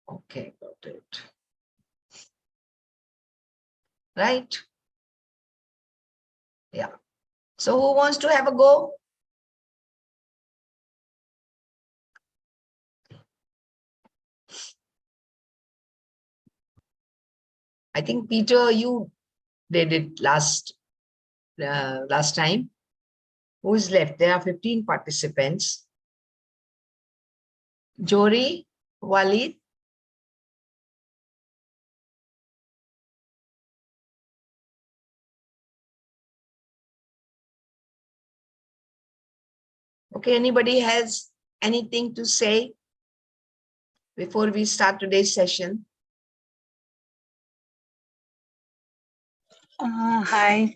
Okay, got it. Right? Yeah. So who wants to have a go? I think Peter, you did it last time. Who is left? There are 15 participants. Jori, Walid. Okay, anybody has anything to say before we start today's session? Hi,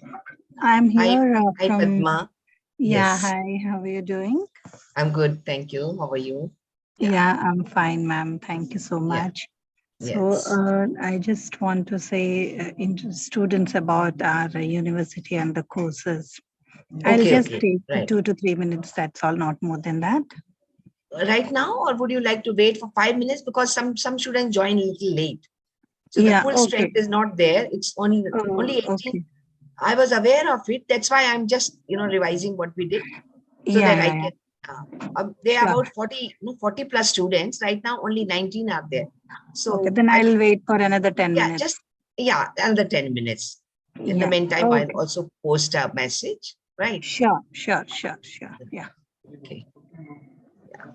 I'm here Hi, from. Padma. Yeah, Yes. hi. How are you doing? I'm good, thank you. How are you? Yeah, I'm fine, ma'am. Thank you so much. So, Yes. I just want to say students about our university and the courses. I'll just take Right. 2 to 3 minutes. That's all, not more than that. Right now, or would you like to wait for 5 minutes, because some students join a little late, so the full strength is not there. It's only 18. Okay. I was aware of it. That's why I'm just revising what we did, so Yeah, that I yeah, can. There are Sure. about 40 plus students right now. Only 19 are there. So Okay, then I'll wait for another 10 minutes. Another 10 minutes. In the meantime, I'll also post a message. Right. Sure. Yeah. Okay. Yeah.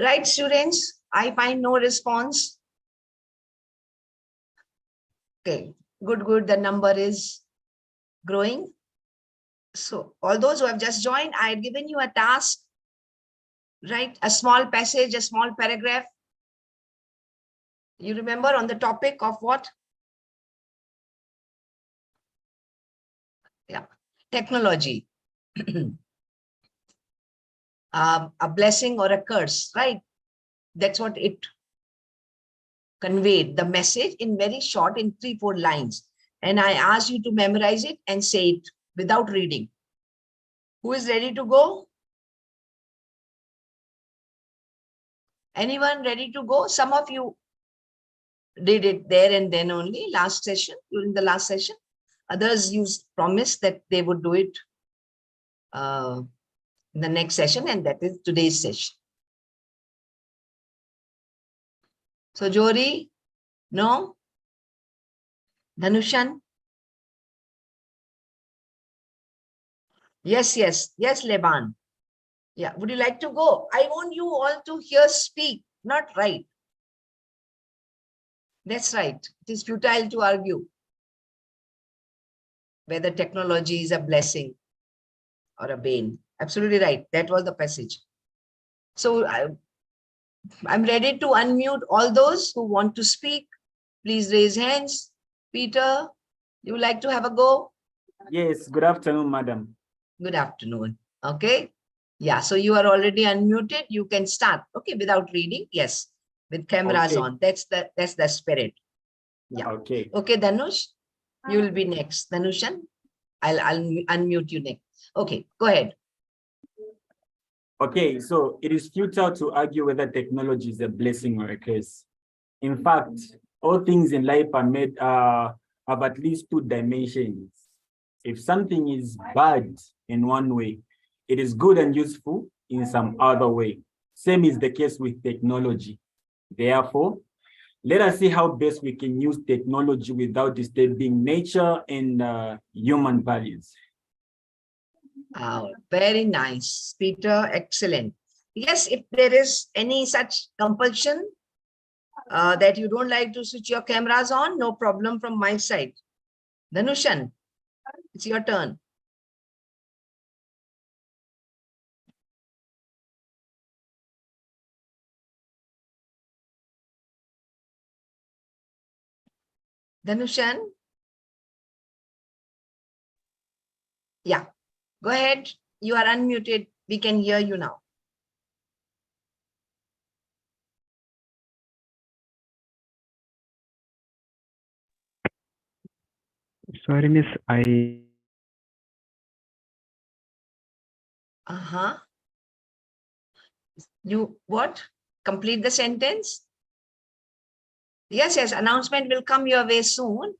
Right, students? I find no response. Okay, good. The number is growing. So all those who have just joined, I had given you a task, right? A small passage, a small paragraph. You remember, on the topic of what? Yeah, technology. A blessing or a curse, right? That's what it conveyed, the message, in very short, in 3-4 lines. And I asked you to memorize it and say it without reading. Who is ready to go? Anyone ready to go? Some of you did it there and then only, last session, during the last session. Others you promised that they would do it in the next session, and that is today's session. So Jori, no? Dhanushan? Yes, Leban. Yeah, would you like to go? I want you all to hear speak, not write. That's right. It is futile to argue whether technology is a blessing or a bane. Absolutely right. That was the passage. So I'm ready to unmute all those who want to speak. Please raise hands. Peter, you would like to have a go? Yes, good afternoon, madam. Good afternoon. Okay. Yeah, so you are already unmuted. You can start. Okay, without reading. Yes, with cameras on. That's the spirit. Yeah. Okay, Dhanush, you will be next. Dhanushan, I'll unmute you next. Okay, go ahead. Okay, so it is futile to argue whether technology is a blessing or a curse. In fact, all things in life are made have at least two dimensions. If something is bad in one way, it is good and useful in some other way. Same is the case with technology. Therefore, let us see how best we can use technology without disturbing nature and human values. Very nice, Peter. Excellent. Yes, if there is any such compulsion that you don't like to switch your cameras on, no problem from my side. Dhanushan, it's your turn. Dhanushan? Yeah, go ahead. You are unmuted. We can hear you now. Sorry, Miss, You what? Complete the sentence? Yes, yes. Announcement will come your way soon.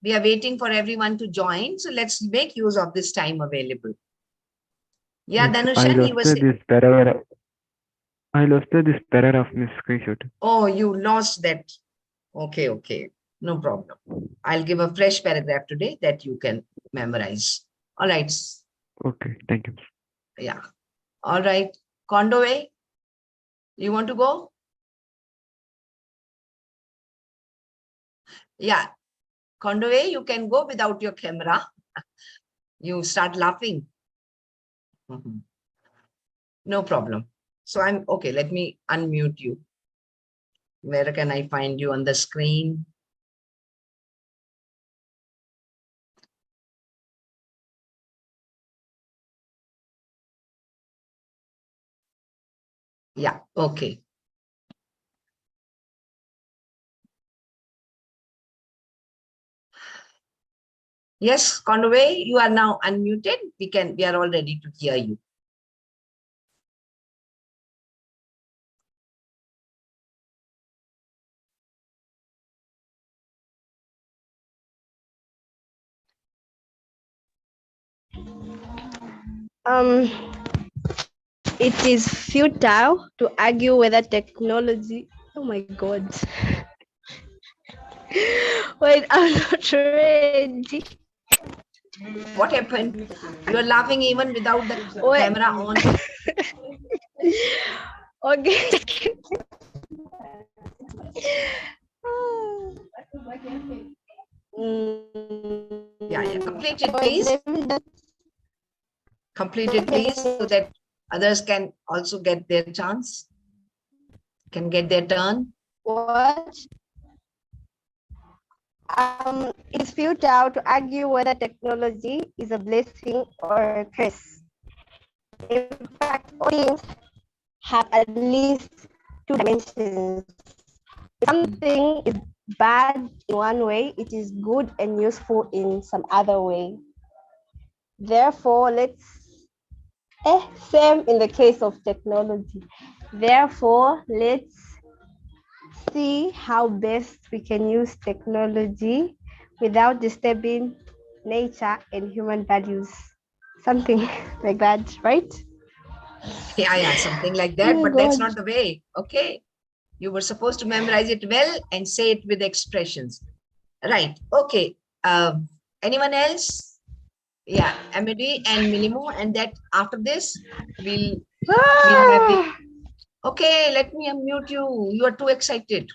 We are waiting for everyone to join. So let's make use of this time available. Yeah, Dhanushan, you were saying. I lost this paragraph, Miss Screenshot. Oh, you lost that. Okay, okay. No problem. I'll give a fresh paragraph today that you can memorize. All right. Okay, thank you. Yeah. All right. Condowe, you want to go? Yeah. Condowe, you can go without your camera. You start laughing. No problem. So I'm okay. Let me unmute you. Where can I find you on the screen? Yeah, okay. Yes, Conway, you are now unmuted. We are all ready to hear you. It is futile to argue whether technology, oh my God. Wait, I'm not ready. What happened? You are laughing even without the camera on. Okay. Yeah, complete it, please. Complete it, please, so that others can also get their chance, can get their turn. What? It's futile to argue whether technology is a blessing or a curse. In fact, all things have at least two dimensions. If something is bad in one way, it is good and useful in some other way. Therefore, same in the case of technology. Therefore, let's see how best we can use technology without disturbing nature and human values. Something like that, right? Yeah, something like that, but that's not the way. Okay. You were supposed to memorize it well and say it with expressions. Right. Okay. Anyone else? Yeah, Amity and Milimo, and that after this, we'll have the... Okay, let me unmute you. You are too excited.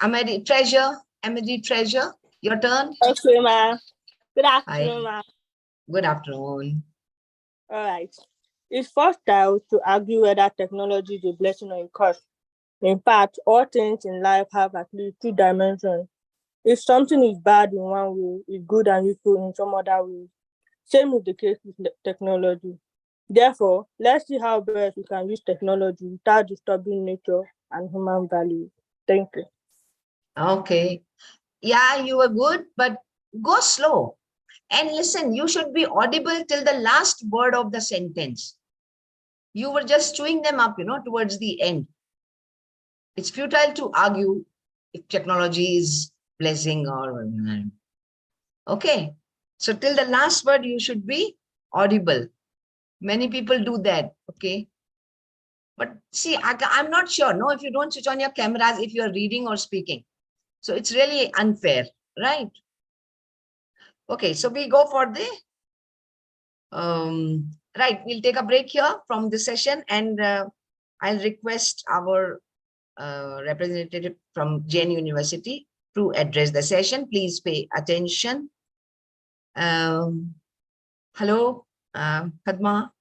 Amity Treasure, your turn. Okay, ma. Good afternoon, ma. Good afternoon. All right. It's futile to argue whether technology is a blessing or a curse. In fact, all things in life have at least two dimensions. If something is bad in one way, it's good and useful in some other way. Same is the case with technology. Therefore, let's see how best we can use technology without disturbing nature and human values. Thank you. Okay. Yeah, you were good, but go slow. And listen, you should be audible till the last word of the sentence. You were just chewing them up, towards the end. It's futile to argue if technology is blessing or okay. So till the last word, you should be audible. Many people do that, okay. But see, I'm not sure, no, if you don't switch on your cameras, if you're reading or speaking. So it's really unfair, right? Okay, so we go for the, right, we'll take a break here from the session, and I'll request our representative from Jain University to address the session. Please pay attention. Hello, Padma.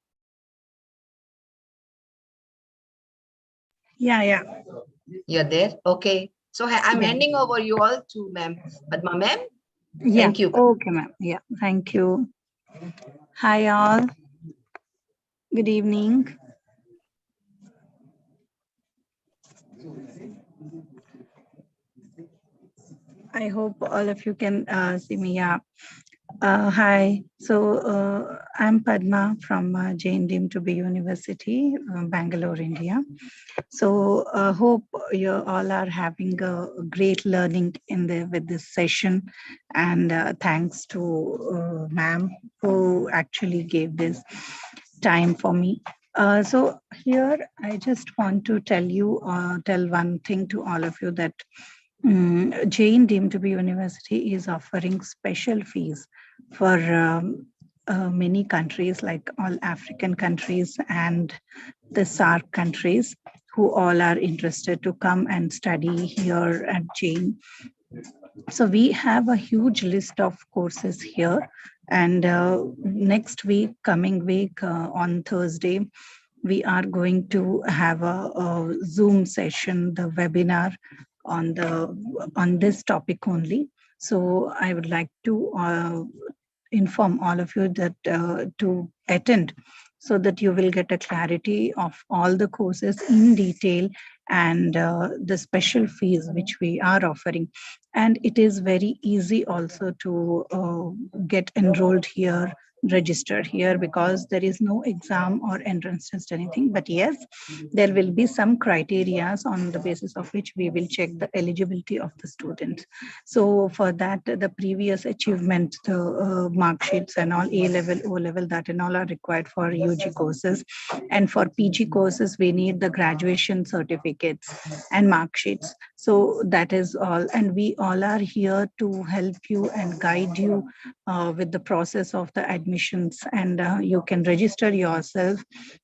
Yeah. You're there? Okay. So I'm handing over you all to Ma'am Padma, ma'am. Yeah. Thank you. Okay, ma'am. Yeah. Thank you. Hi, all. Good evening. I hope all of you can see me. Yeah. Hi. So I'm Padma from Jain deemed to be University, Bangalore, India. So hope you all are having a great learning with this session, and thanks to ma'am who actually gave this time for me. So here I just want to tell one thing to all of you, that Jain deemed to be University is offering special fees for many countries, like all African countries and the SAARC countries, who all are interested to come and study here at Jain. So we have a huge list of courses here, and next week, coming week, on Thursday, we are going to have a Zoom session, the webinar on this topic only. So I would like to inform all of you that to attend, so that you will get a clarity of all the courses in detail, and the special fees which we are offering. And it is very easy also to get enrolled here, register here, because there is no exam or entrance test, anything. But yes, there will be some criteria on the basis of which we will check the eligibility of the students. So for that, the previous achievement, the mark sheets and all, A level, O level, that and all are required for UG courses. And for PG courses, we need the graduation certificates and mark sheets. So that is all. And we all are here to help you and guide you with the process of the admissions. And you can register yourself,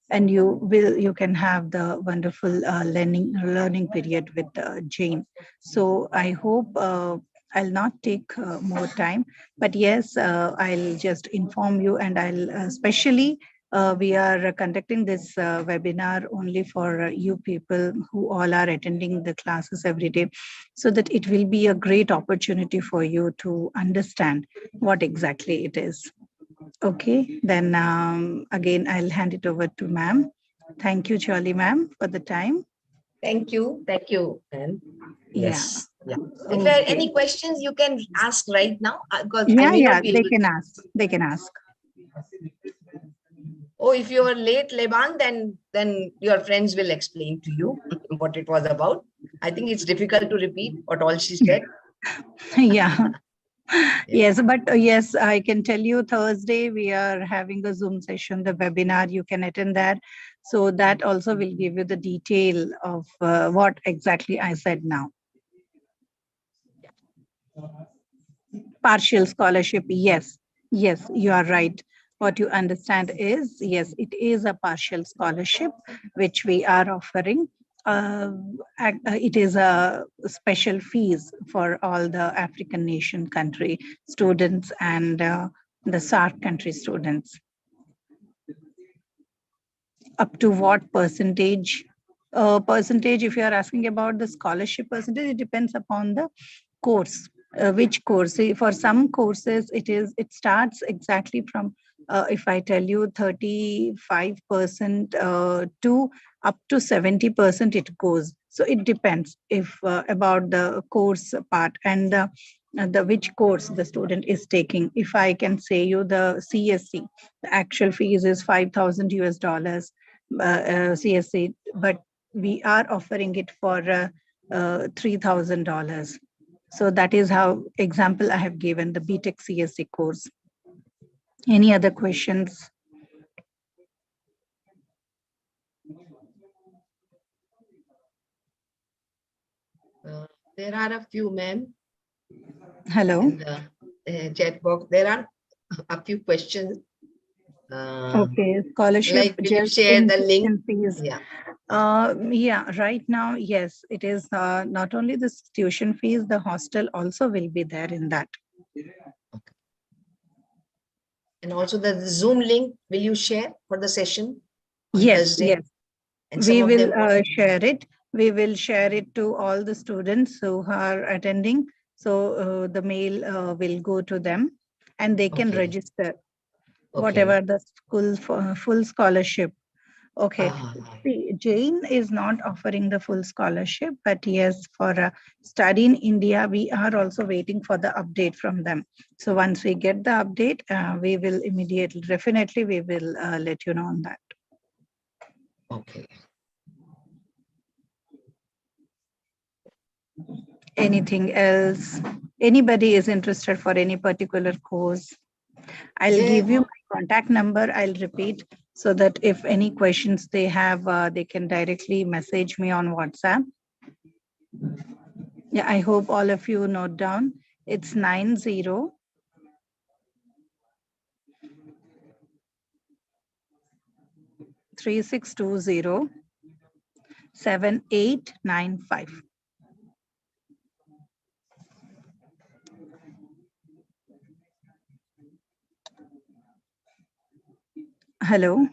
and you can have the wonderful learning period with Jain. So I hope I'll not take more time, but yes, I'll just inform you, and I'll especially we are conducting this webinar only for you people who all are attending the classes every day, so that it will be a great opportunity for you to understand what exactly it is. Okay, then again, I'll hand it over to ma'am. Thank you, Charlie ma'am, for the time. Thank you, ma'am. Yes. Yeah. If Okay. there are any questions, you can ask right now, because Yeah, I may not be they able can ask. They can ask. Oh, if you are late, Leban, then your friends will explain to you what it was about. I think it's difficult to repeat what all she said. Yeah. Yes, but yes, I can tell you Thursday we are having a Zoom session, the webinar. You can attend that. So that also will give you the detail of what exactly I said now. Partial scholarship, yes, you are right. What you understand is, yes, it is a partial scholarship which we are offering. It is a special fees for all the African nation country students and the SAARC country students. Up to what percentage? Percentage, if you are asking about the scholarship percentage, it depends upon the course. Which course? For some courses, it starts exactly from, if I tell you, 35% to up to 70% it goes. So it depends if about the course part and the which course the student is taking. If I can say you the CSC, the actual fees is $5,000 US, CSC, but we are offering it for $3,000. So that is how example I have given the BTech CSC course. Any other questions? There are a few, ma'am. Hello. In the chat box, there are a few questions. Okay, scholarship. Like, will you share the link? Fees. Yeah. Yeah, right now, yes, it is not only the tuition fees, the hostel also will be there in that. Okay. And also the Zoom link, will you share for the session on Yes, Thursday? yes. And we will share it. We will share it to all the students who are attending. So the mail will go to them and they can register whatever the school for full scholarship. Okay. See, Jain is not offering the full scholarship, but yes, for study in India, we are also waiting for the update from them. So once we get the update, we will immediately, definitely, we will let you know on that. Okay. Anything else? Anybody is interested for any particular course? I'll give you my contact number. I'll repeat so that if any questions they have, they can directly message me on WhatsApp. Yeah, I hope all of you note down. It's 90 3620 7895. Hello.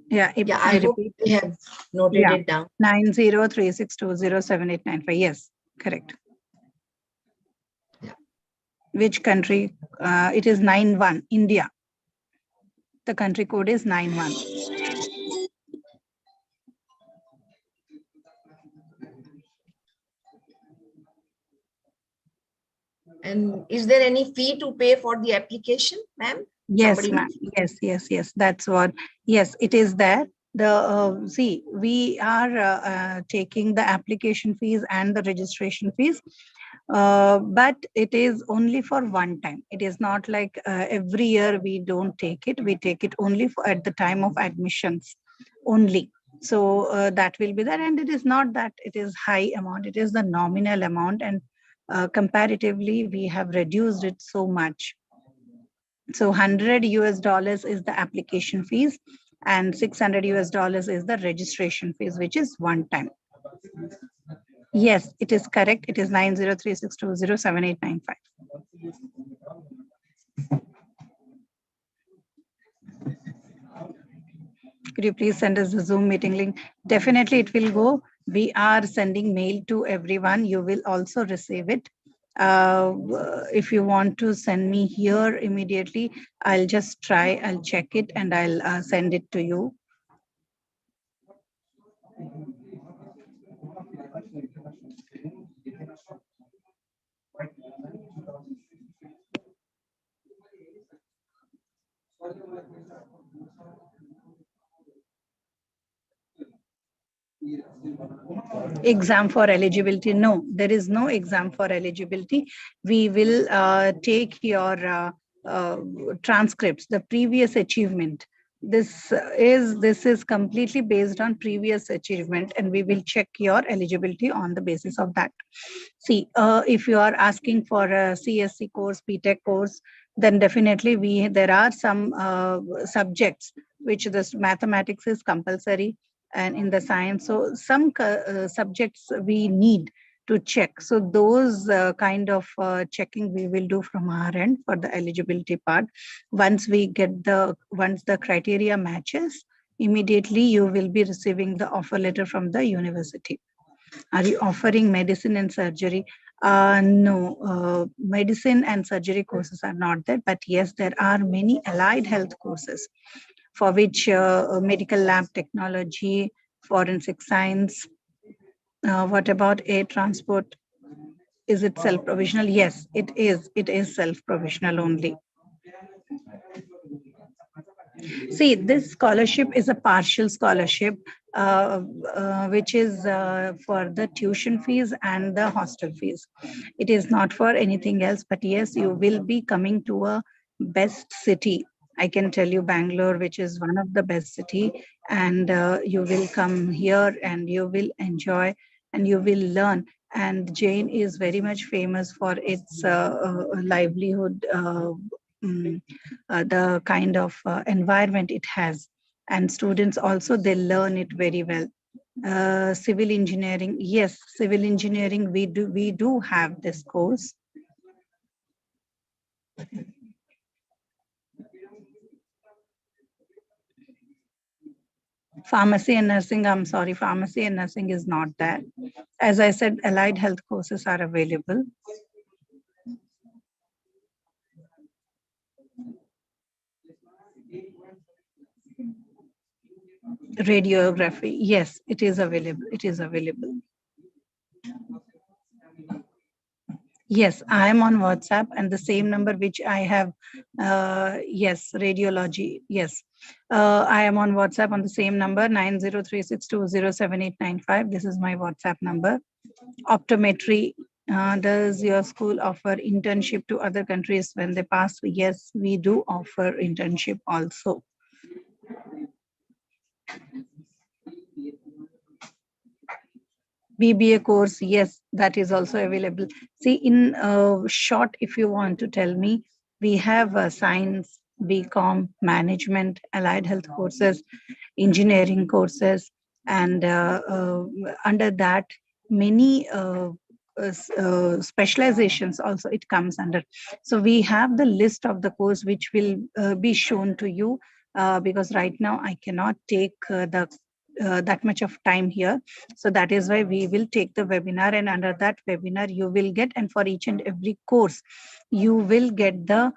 Yeah, I hope we have noted it down. 9036207895. Yes, correct. Yeah. Which country? It is 91, India. The country code is 91. And is there any fee to pay for the application, ma'am? Yes, ma'am. Yes. That's what. Yes, it is there. The see, we are taking the application fees and the registration fees, but it is only for one time. It is not like every year we don't take it. We take it only for at the time of admissions only. So that will be there, and it is not that it is high amount. It is the nominal amount, and comparatively we have reduced it so much. So $100 is the application fees and $600 is the registration fees, which is one time. Yes, it is correct. It is 9036207895. Could you please send us the Zoom meeting link? Definitely it will go. We are sending mail to everyone. You will also receive it. If you want to send me here immediately, I'll just try, I'll check it and I'll send it to you. Exam for eligibility? No, there is no exam for eligibility. We will take your transcripts, the previous achievement. This is completely based on previous achievement, and we will check your eligibility on the basis of that. See, if you are asking for a CSC course, BTech course, then definitely there are some subjects which this mathematics is compulsory, and in the science, so some subjects we need to check. So those kind of checking we will do from our end for the eligibility part. Once the criteria matches, immediately you will be receiving the offer letter from the university. Are you offering medicine and surgery? No, medicine and surgery courses are not there, but yes, there are many allied health courses for which medical lab technology, forensic science. What about air transport? Is it self-provisional? Yes, it is. It is self-provisional only. See, this scholarship is a partial scholarship. which is for the tuition fees and the hostel fees. It is not for anything else, but yes, you will be coming to a best city. I can tell you Bangalore, which is one of the best city, and you will come here and you will enjoy and you will learn. And Jain is very much famous for its livelihood, the kind of environment it has. And students also, they learn it very well. Civil engineering, yes, civil engineering, we do have this course. Pharmacy and nursing, I'm sorry, pharmacy and nursing is not that. As I said, allied health courses are available. Radiography, yes, it is available. It is available. Yes, I am on WhatsApp, and the same number which I have, yes, radiology, yes. I am on WhatsApp on the same number, 9036207895. This is my WhatsApp number. Optometry, does your school offer internship to other countries when they pass? Yes, we do offer internship also. BBA course, yes, that is also available. See, in short, if you want to tell me, we have science, BCom, management, allied health courses, engineering courses, and under that, many specializations also it comes under. So we have the list of the course which will be shown to you, because right now I cannot take that much of time here. So that is why we will take the webinar, and under that webinar you will get, and for each and every course you will get the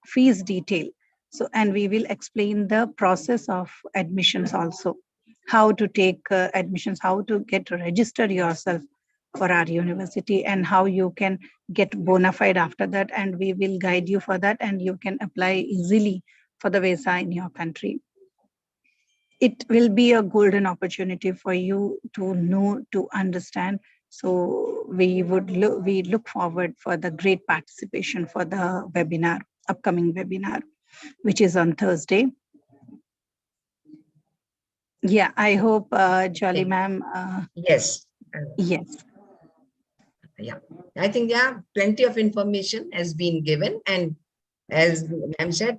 fees detail. So, and we will explain the process of admissions also, how to take admissions, how to get registered yourself for our university, and how you can get bona fide after that, and we will guide you for that, and you can apply easily for the visa in your country. It will be a golden opportunity for you to know, to understand. So we look forward for the great participation for the webinar, upcoming webinar, which is on Thursday. Yeah, I hope Jolly ma'am. Yes. Yes. Yeah, I think plenty of information has been given, and as ma'am said,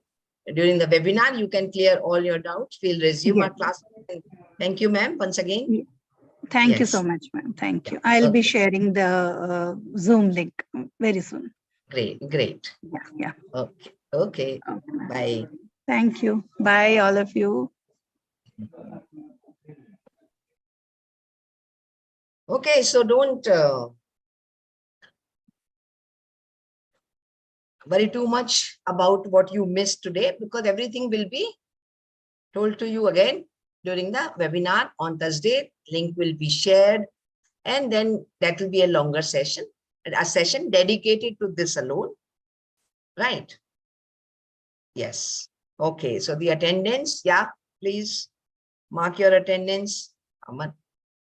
during the webinar, you can clear all your doubts. We'll resume our class. Thank you, ma'am, once again. Thank you so much, ma'am. Thank you. I'll be sharing the Zoom link very soon. Great, great. Yeah. Okay. Bye. Thank you. Bye, all of you. Okay, so don't worry too much about what you missed today, because everything will be told to you again during the webinar on Thursday. Link will be shared, and then that will be a longer session, a session dedicated to this alone, right? Yes. Okay, so the attendance, please mark your attendance. Aman.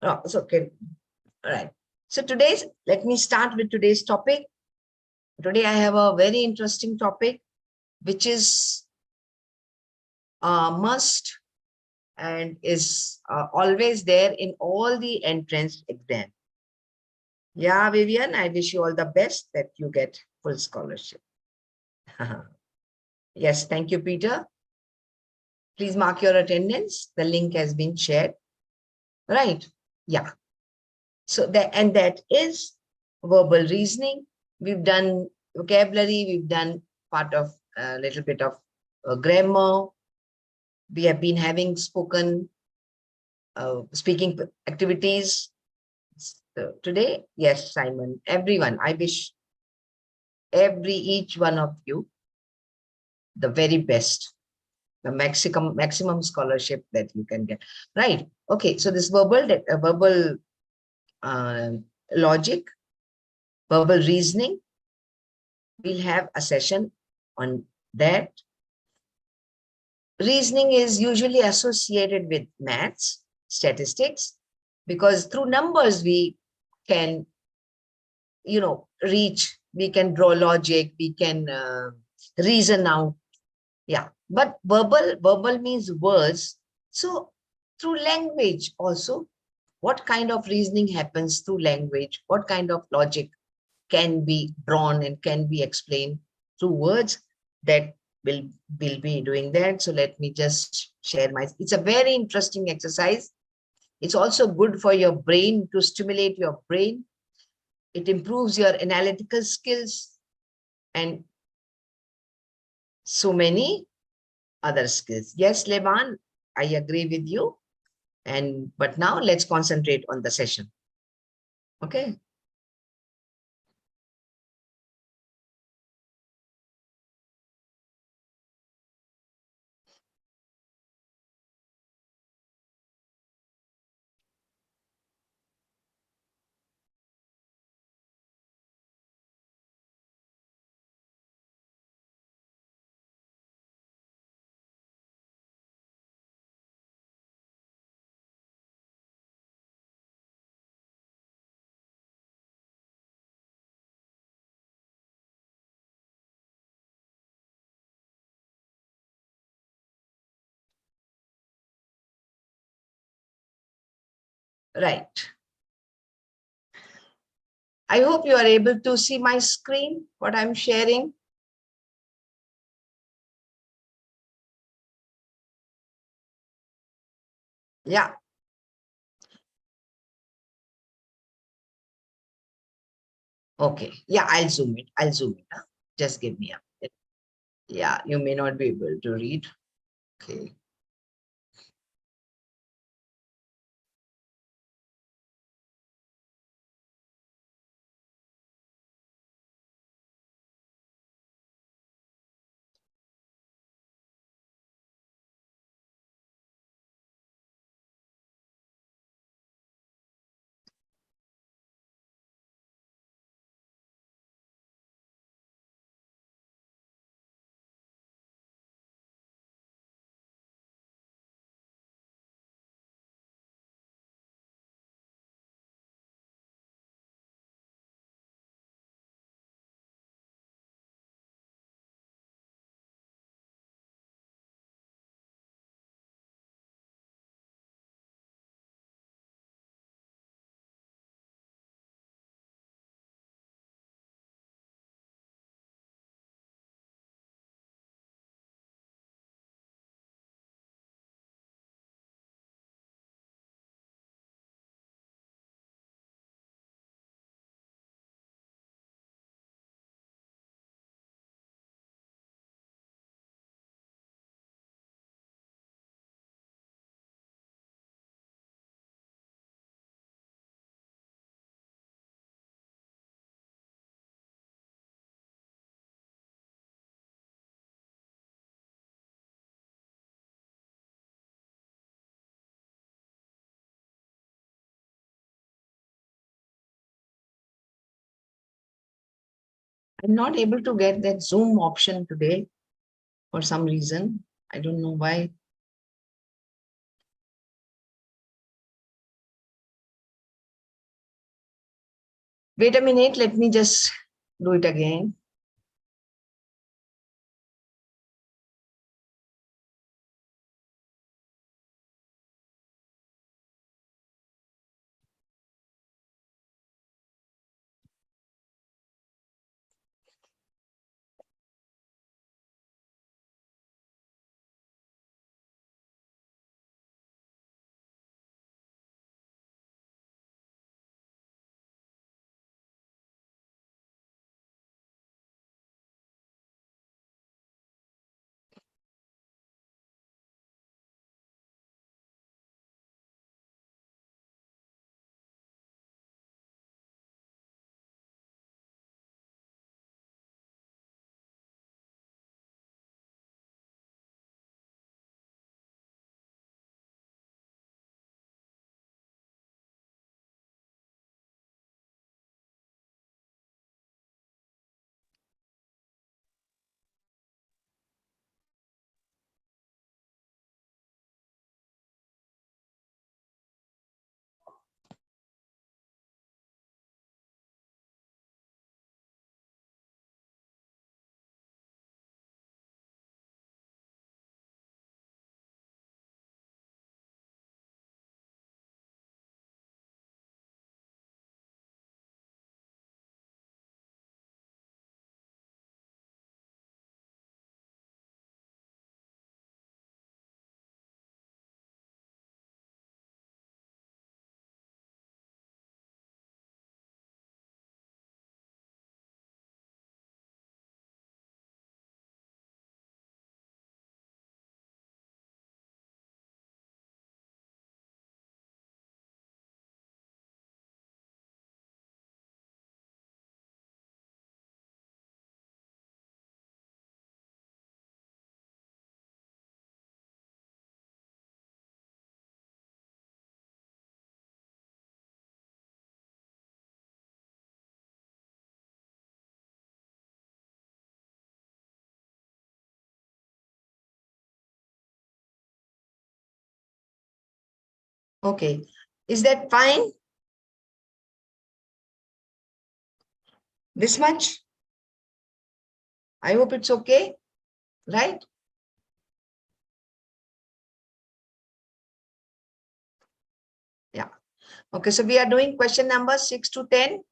Oh, it's okay. All right. So let me start with today's topic. Today I have a very interesting topic, which is a must and is always there in all the entrance exam. Yeah, Vivian, I wish you all the best that you get full scholarship. Yes, thank you, Peter. Please mark your attendance. The link has been shared. Right. Yeah. So that is verbal reasoning. We've done vocabulary. We've done part of a little bit of grammar. We have been having speaking activities. So today, yes, Simon, everyone, I wish each one of you the very best, the maximum scholarship that you can get. Right. Okay. So this verbal logic, verbal reasoning, we'll have a session on that. Reasoning is usually associated with maths, statistics, because through numbers we can, reach, we can draw logic, we can reason out. Yeah, but verbal means words. So through language also, what kind of reasoning happens through language? What kind of logic can be drawn and can be explained through words? That will be doing that. So let me just share it's a very interesting exercise. It's also good for your brain, to stimulate your brain. It improves your analytical skills and so many other skills. Yes, Levan, I agree with you. But now let's concentrate on the session. Okay. Right. I hope you are able to see my screen, what I'm sharing. Yeah. Okay. Yeah, I'll zoom it. I'll zoom it. Huh? Just give me a minute. Yeah, you may not be able to read. Okay. I'm not able to get that Zoom option today for some reason. I don't know why. Wait a minute, let me just do it again. Okay. Is that fine? This much? I hope it's okay, right? Yeah. Okay, so we are doing question number 6 to 10.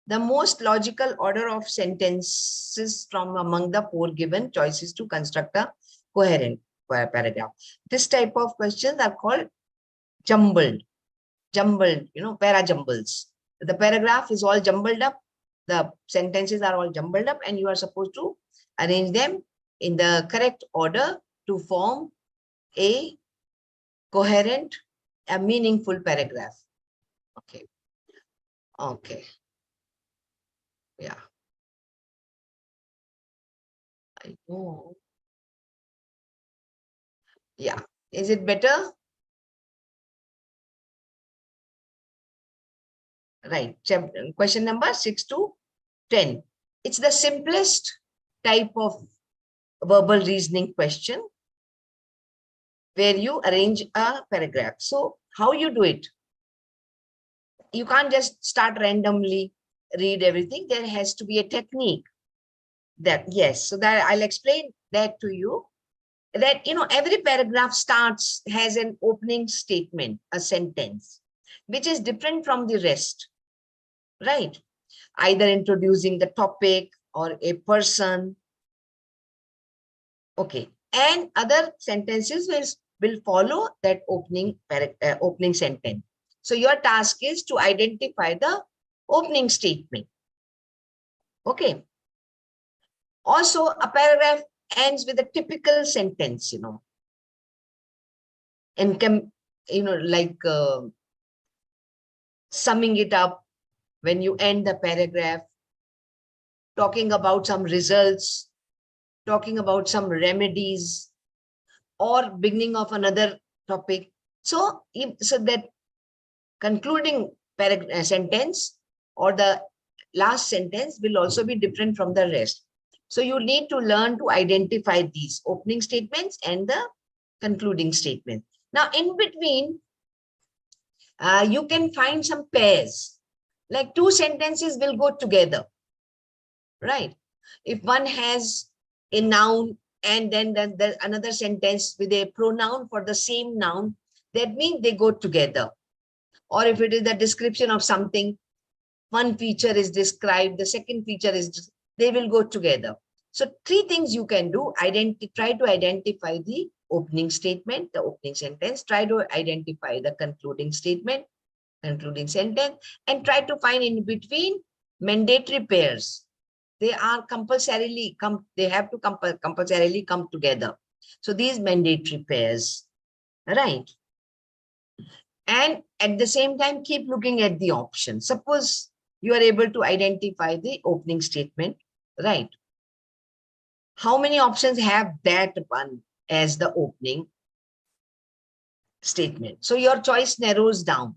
The most logical order of sentences from among the 4 given choices to construct a coherent paragraph. This type of questions are called jumbled, para-jumbles. The paragraph is all jumbled up. The sentences are all jumbled up, and you are supposed to arrange them in the correct order to form a coherent, a meaningful paragraph. Okay. Okay. Yeah. I know. Yeah. Is it better? Right. Question number 6 to 10. It's the simplest type of verbal reasoning question where you arrange a paragraph. So how you do it? You can't just start randomly, read everything. There has to be a technique. That, yes, so that I'll explain that to you. That, every paragraph has an opening statement, a sentence, which is different from the rest, right? Either introducing the topic or a person. Okay, and other sentences will follow that opening sentence. So your task is to identify the opening statement. Okay. Also, a paragraph ends with a typical sentence, and like summing it up when you end the paragraph, talking about some results, talking about some remedies, or beginning of another topic. So that concluding sentence or the last sentence will also be different from the rest. So you need to learn to identify these opening statements and the concluding statement. Now, in between, you can find some pairs, like 2 sentences will go together, right? If one has a noun and then there's another sentence with a pronoun for the same noun, that means they go together. Or if it is the description of something, one feature is described, the second feature is, they will go together. So 3 things you can do. Try to identify the opening statement, the opening sentence, try to identify the concluding statement, concluding sentence, and try to find in between mandatory pairs. They are compulsorily they have to compulsorily come together. So these mandatory pairs, right? And at the same time, keep looking at the options. Suppose you are able to identify the opening statement, right? How many options have that one as the opening statement? So your choice narrows down.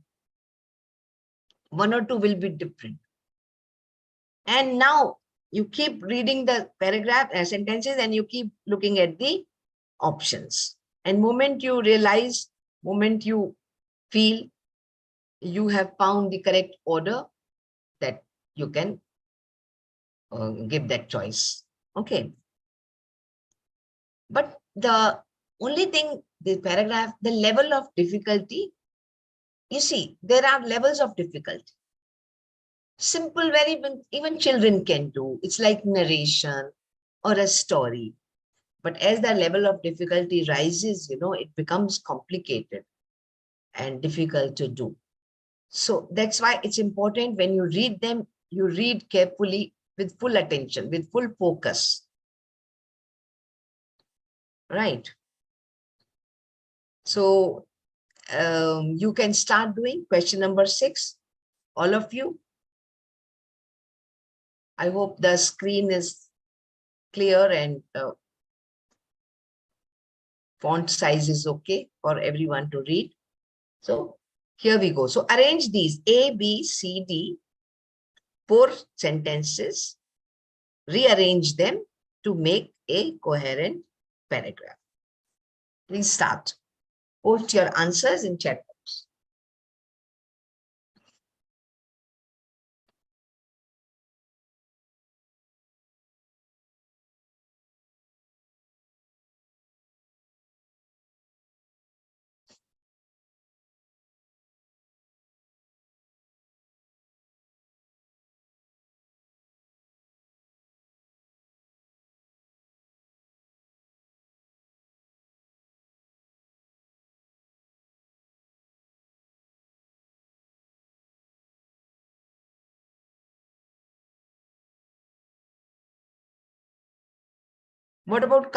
1 or 2 will be different. And now you keep reading the paragraph, sentences, and you keep looking at the options. And moment you realize, moment you feel you have found the correct order, that you can give that choice. Okay. But the only thing, the paragraph, the level of difficulty, you see, there are levels of difficulty. Simple, very, even children can do. It's like narration or a story. But as the level of difficulty rises, it becomes complicated and difficult to do. So that's why it's important when you read them, you read carefully with full attention, with full focus. Right. So you can start doing question number 6, all of you. I hope the screen is clear and font size is okay for everyone to read. So here we go. So arrange these A, B, C, D, 4 sentences, rearrange them to make a coherent paragraph. Please start. Post your answers in chat box. What about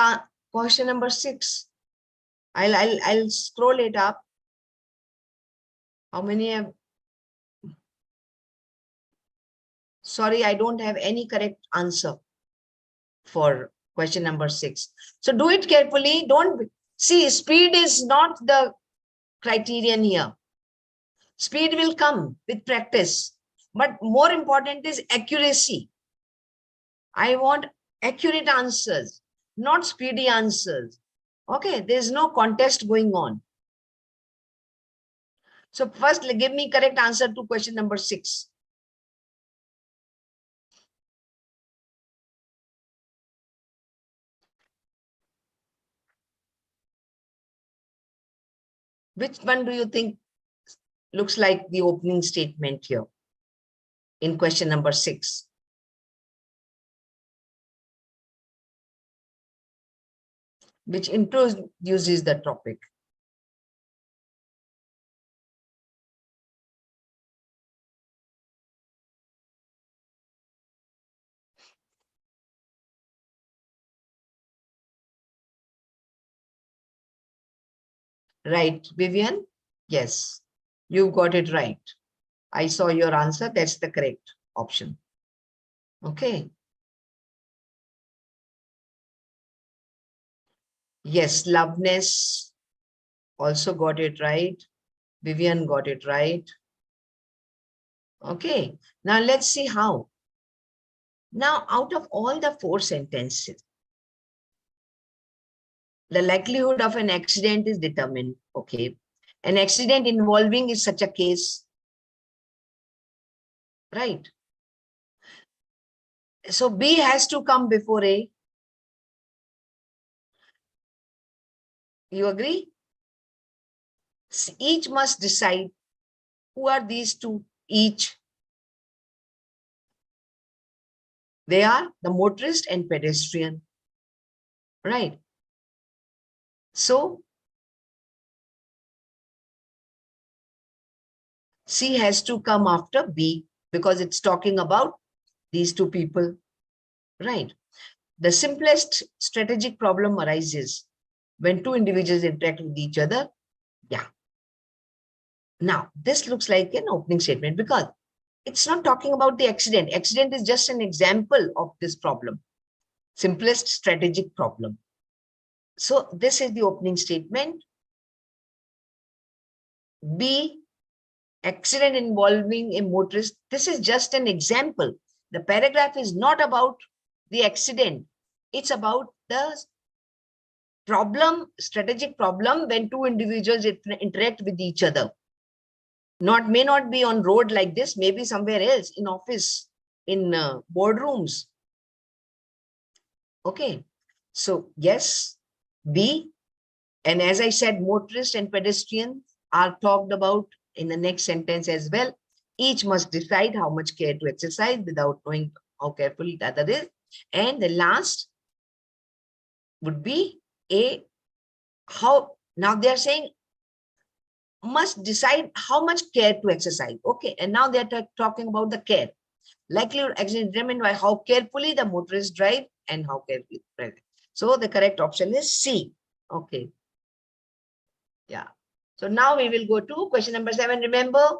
question number 6? I'll scroll it up. How many have? Sorry, I don't have any correct answer for question number 6. So do it carefully. Don't see, speed is not the criterion here. Speed will come with practice, but more important is accuracy. I want accurate answers, not speedy answers. Okay, there's no contest going on. So first, give me correct answer to question number 6. Which one do you think looks like the opening statement here in question number 6? Which introduces the topic? Right, Vivian? Yes, you got it right. I saw your answer. That's the correct option. Okay. Yes, Loveness also got it right. Vivian got it right. Okay. Now let's see how. Now, out of all the 4 sentences, the likelihood of an accident is determined. Okay. An accident involving is such a case. Right. So B has to come before A. You agree? Each must decide who are these two each. They are the motorist and pedestrian. Right. So C has to come after B because it's talking about these two people. Right. The simplest strategic problem arises when two individuals interact with each other. Yeah. Now, this looks like an opening statement because it's not talking about the accident. Accident is just an example of this problem. Simplest strategic problem. So this is the opening statement. B, accident involving a motorist. This is just an example. The paragraph is not about the accident. It's about the problem, strategic problem when two individuals interact with each other. May not be on road like this, maybe somewhere else, in office, in boardrooms. Okay, so yes, B, and as I said, motorist and pedestrian are talked about in the next sentence as well. Each must decide how much care to exercise without knowing how carefully the other is. And the last would be A, how, now they are saying must decide how much care to exercise. Okay, and now they're talking about the care. Likelihood accident determined by how carefully the motorist drive and how carefully drive. So the correct option is C. Okay. Yeah. So now we will go to question number 7. Remember,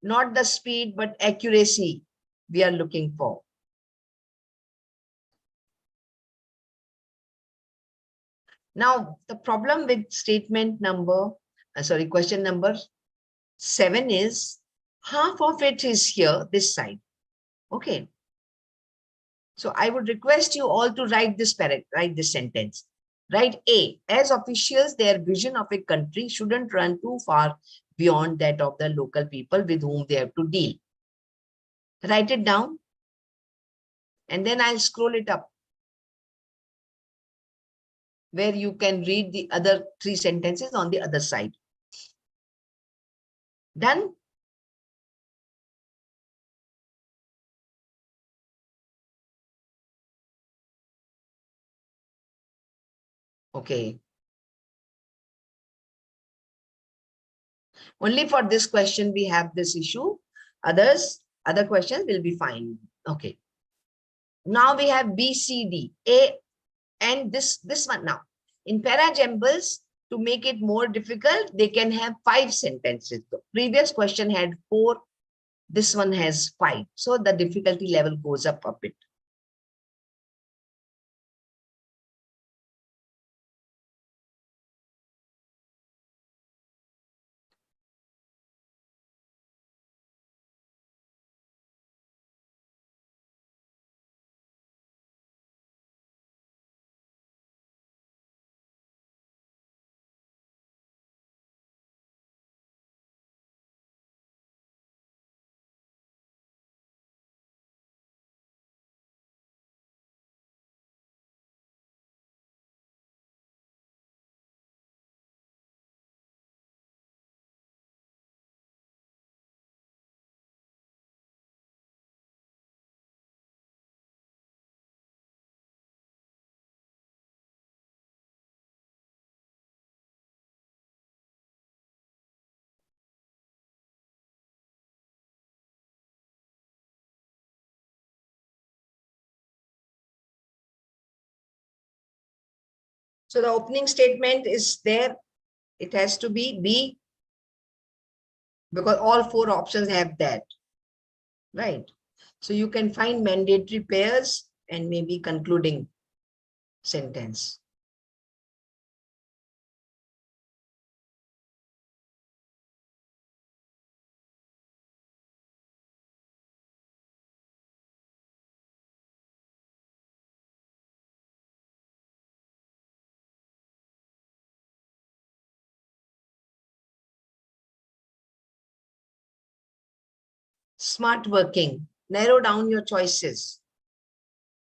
not the speed, but accuracy we are looking for. Now, the problem with statement number, question number 7 is half of it is here, this side. Okay. So I would request you all to write this sentence. Write A, as officials, their vision of a country shouldn't run too far beyond that of the local people with whom they have to deal. Write it down. And then I'll scroll it up, where you can read the other 3 sentences on the other side. Done? Okay. Only for this question we have this issue. Other questions will be fine. Okay. Now we have B, C, D. A, And this one now. In para-jumbles, to make it more difficult, they can have 5 sentences. The previous question had 4. This one has 5. So the difficulty level goes up a bit. So the opening statement is there. It has to be B, because all 4 options have that, right? So you can find mandatory pairs and maybe concluding sentence. Smart working. Narrow down your choices.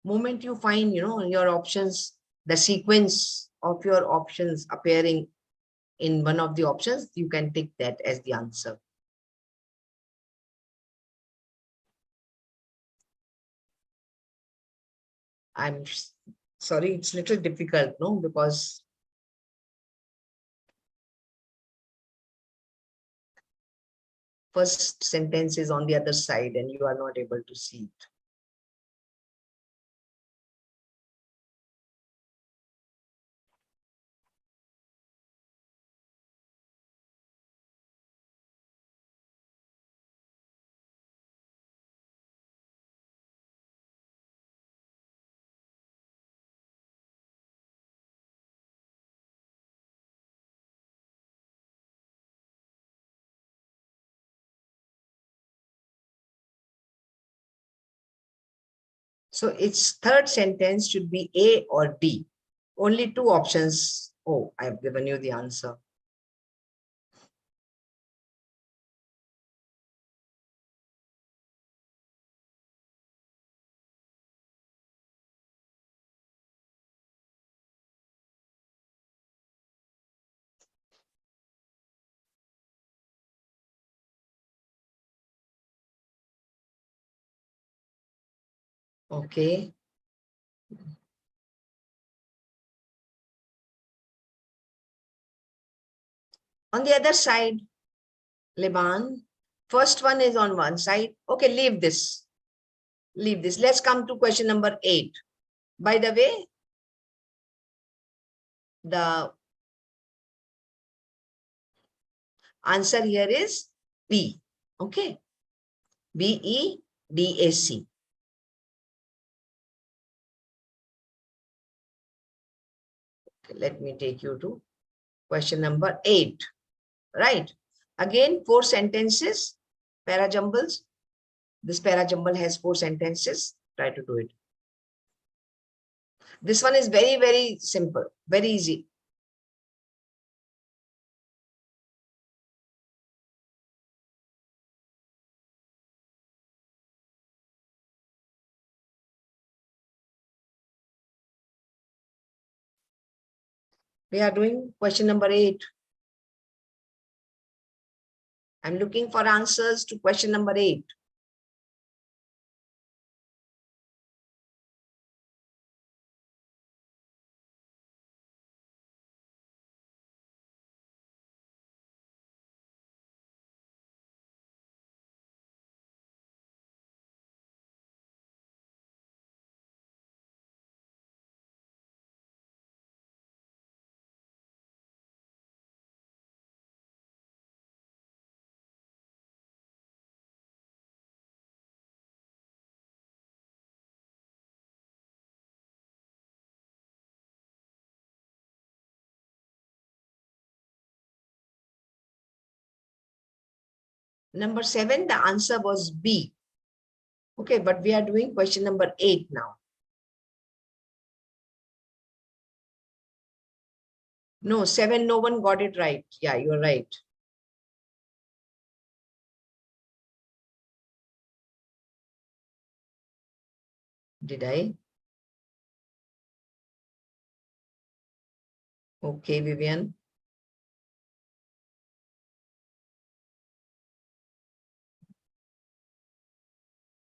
Moment you find, your options, the sequence of your options appearing in one of the options, you can take that as the answer. I'm sorry, it's a little difficult, no? Because first sentence is on the other side and you are not able to see it. So its third sentence should be A or D. Only 2 options. Oh, I have given you the answer. Okay. On the other side, Liban, first one is on one side. Okay, leave this. Leave this. Let's come to question number 8. By the way, the answer here is B. Okay. BEDAC. Okay, let me take you to question number 8. Right. Again, 4 sentences, para-jumbles. This para-jumble has 4 sentences. Try to do it. This one is very, very simple, very easy. We are doing question number 8. I'm looking for answers to question number 8. Number 7, the answer was B. Okay, but we are doing question number 8 now. No, 7, no one got it right. Yeah, you're right. Did I? Okay, Vivian.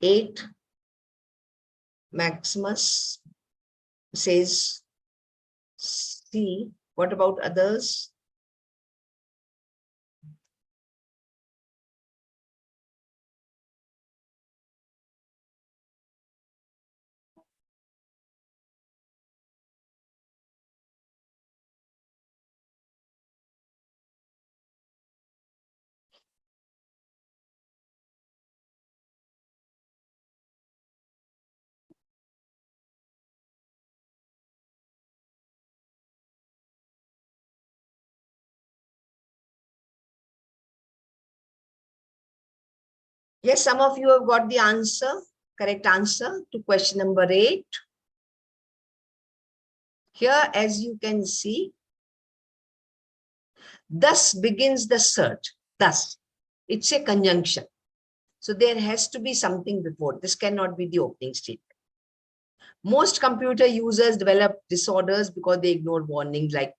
Eight, Maximus says C. What about others? Yes, some of you have got the answer, correct answer to question number 8. Here, as you can see, thus begins the search. Thus, it's a conjunction. So there has to be something before. This cannot be the opening statement. Most computer users develop disorders because they ignore warnings like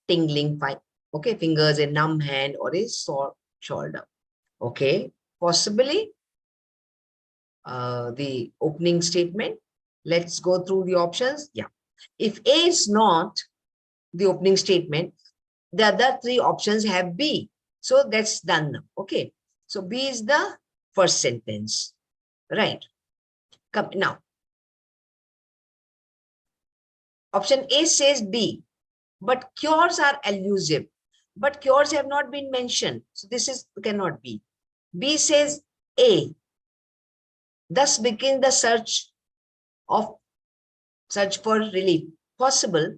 tingling, fingers, a numb hand, or a sore shoulder. Okay, possibly the opening statement. Let's go through the options. Yeah, if A is not the opening statement, the other 3 options have B. So that's done now. Okay, so B is the first sentence, right? Come now. Option A says B, but cures are elusive. But cures have not been mentioned. So this cannot be. B says A. Thus begins the search for relief. Possible.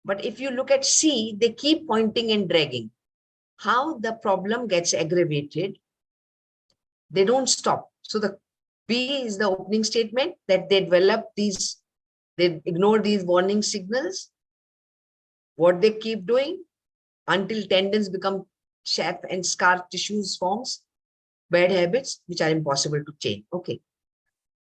But if you look at C, they keep pointing and dragging. How the problem gets aggravated, they don't stop. So the B is the opening statement that they ignore these warning signals. What they keep doing until tendons become chafe and scar tissues forms, bad habits which are impossible to change. Okay.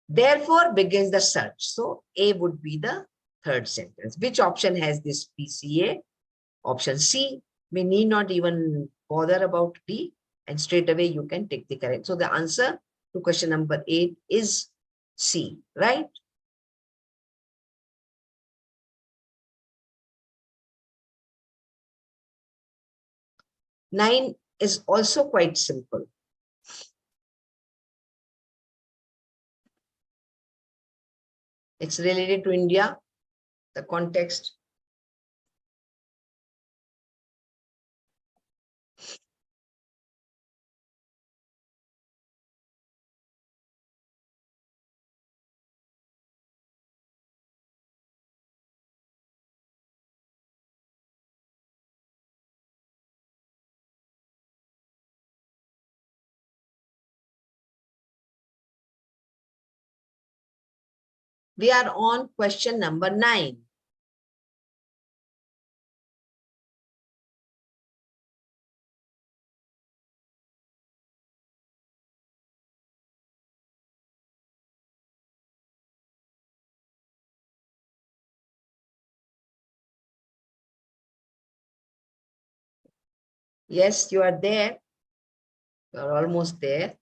Therefore begins the search. So A would be the third sentence. Which option has this PCA? Option C. We need not even bother about D, and straight away you can take the correct. So the answer to question number 8 is C, right? Nine is also quite simple. It's related to India, the context. We are on question number 9. Yes, you are there. You are almost there.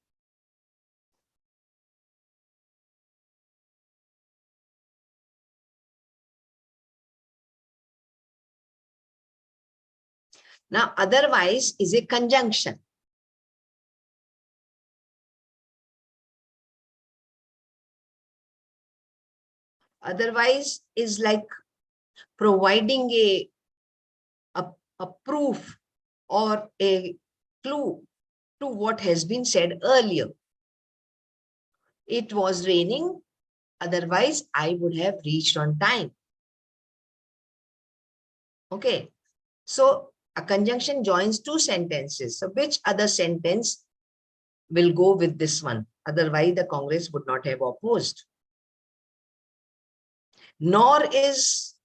Now, otherwise is a conjunction. Otherwise is like providing a proof or a clue to what has been said earlier. It was raining, otherwise I would have reached on time. Okay, so a conjunction joins 2 sentences. So which other sentence will go with this one. Otherwise, the Congress would not have opposed. Nor is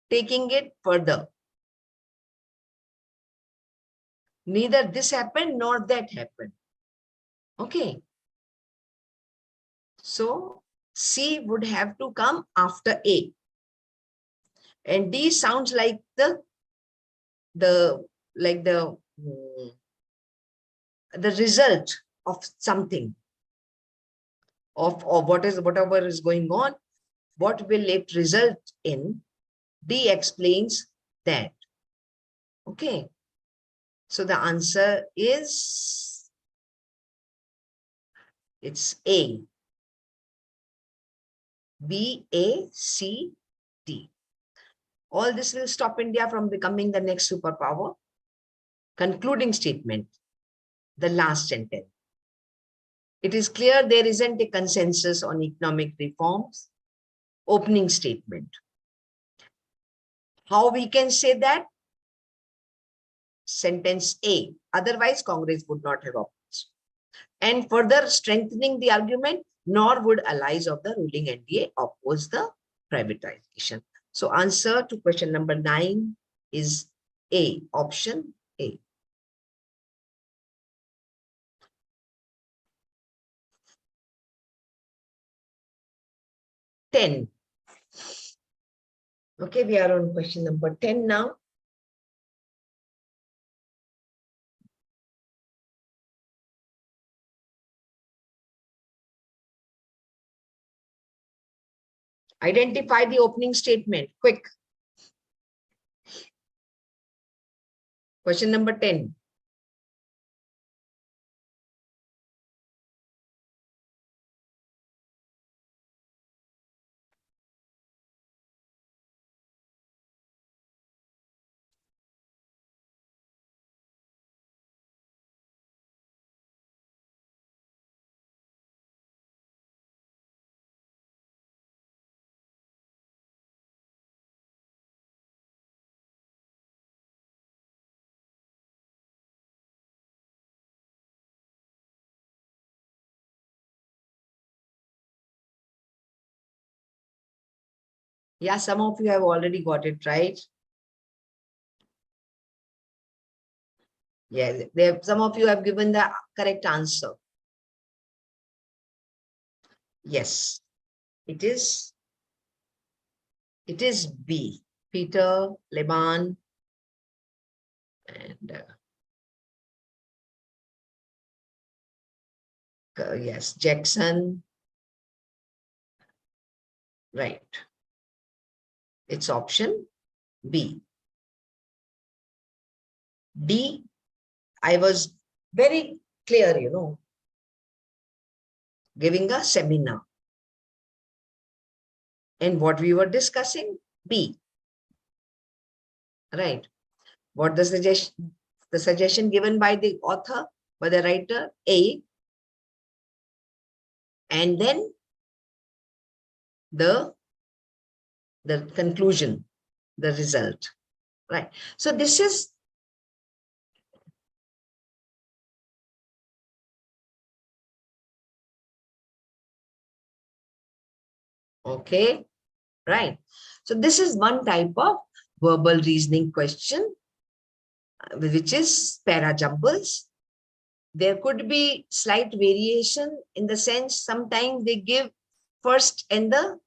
taking it further. Neither this happened nor that happened. Okay. So C would have to come after A. And D sounds like the result of something, of whatever is going on. What will it result in? D explains that. Okay. So the answer is, it's A. B, A, C, D. All this will stop India from becoming the next superpower. Concluding statement, the last sentence. It is clear there isn't a consensus on economic reforms. Opening statement. How we can say that? Sentence A. Otherwise, Congress would not have opposed. And further strengthening the argument, nor would allies of the ruling NDA oppose the privatization. So answer to question number 9 is A, option A. Ten. Okay, we are on question number 10 now. Identify the opening statement, quick. Question number 10. Yeah, some of you have already got it right. Yeah, some of you have given the correct answer. Yes, it is B. Peter, Leban, and yes, Jackson. Right. It's option B. D, I was very clear, giving a seminar. And what we were discussing, B. Right. What the suggestion given by the author, by the writer, A. And then the conclusion, the result. Right. So this is okay. Right. So this is one type of verbal reasoning question, which is para jumbles. There could be slight variation in the sense sometimes they give first and the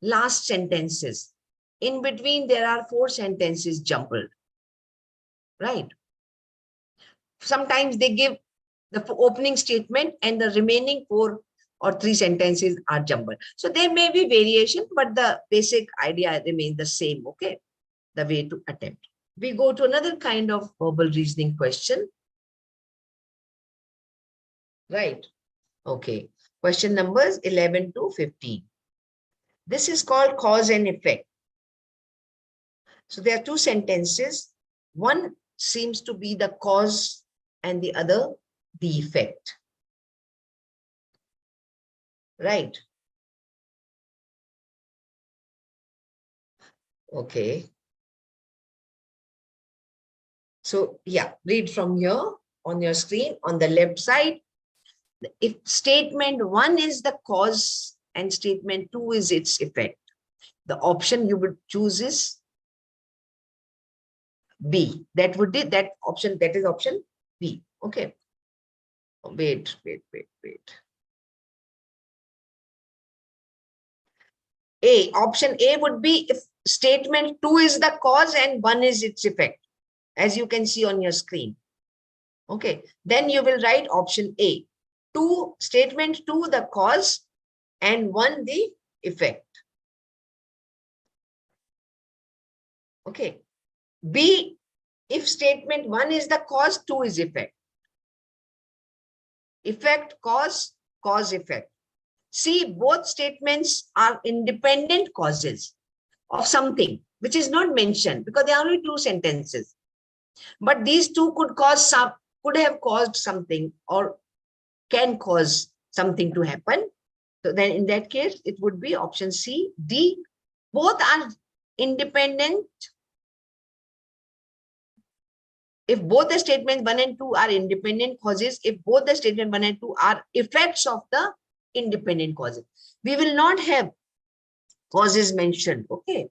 last sentences. In between, there are 4 sentences jumbled. Right. Sometimes they give the opening statement and the remaining 4 or 3 sentences are jumbled. So there may be variation, but the basic idea remains the same. Okay. The way to attempt. We go to another kind of verbal reasoning question. Right. Okay. Question numbers 11 to 15. This is called cause and effect. So there are 2 sentences. One seems to be the cause and the other the effect. Right. Okay. So yeah, read from here on your screen on the left side. if statement 1 is the cause and statement 2 is its effect, the option you would choose is B. That would be that option. That is option B. Okay. Wait. Option A would be if statement 2 is the cause and 1 is its effect, as you can see on your screen. Okay. Then you will write option A. Statement 2 the cause and 1 the effect. Okay. B, if statement 1 is the cause, 2 is effect. Effect, cause, cause, effect. See, both statements are independent causes of something which is not mentioned because there are only 2 sentences. But these 2 could have caused something or can cause something to happen. So then in that case, it would be option C. D, both are independent. If both the statements 1 and 2 are independent causes, if both the statement 1 and 2 are effects of the independent causes, we will not have causes mentioned. Okay.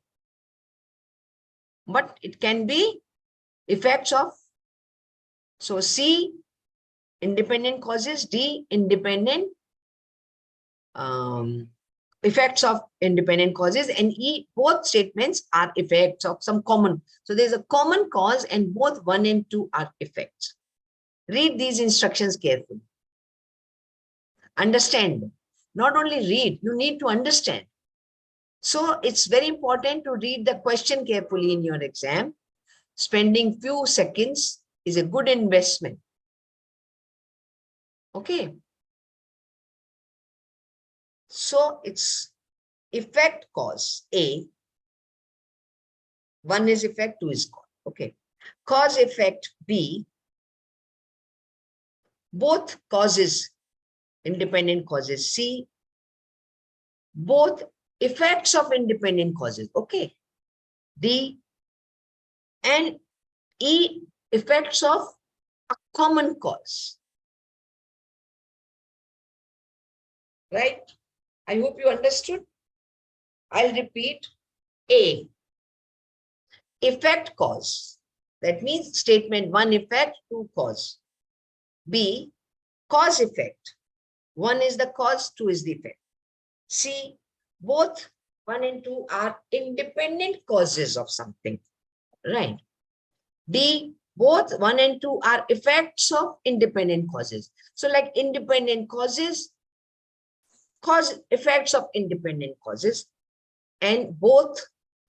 But it can be effects of, so C, independent causes, D, independent effects of independent causes, and E, both statements are effects of some common. So there's a common cause and both 1 and 2 are effects. Read these instructions carefully. Understand. Not only read, you need to understand. So it's very important to read the question carefully in your exam. Spending few seconds is a good investment. Okay. So it's effect, cause, A. 1 is effect, 2 is cause. Okay. Cause, effect, B. Both causes, independent causes, C. Both effects of independent causes. Okay. D. And E, effects of a common cause. Right? I hope you understood. I'll repeat. A, effect, cause. That means statement 1 effect, 2 cause. B, cause, effect. 1 is the cause, 2 is the effect. C, both 1 and 2 are independent causes of something. Right? D, both 1 and 2 are effects of independent causes. So like independent causes, cause effects of independent causes, and both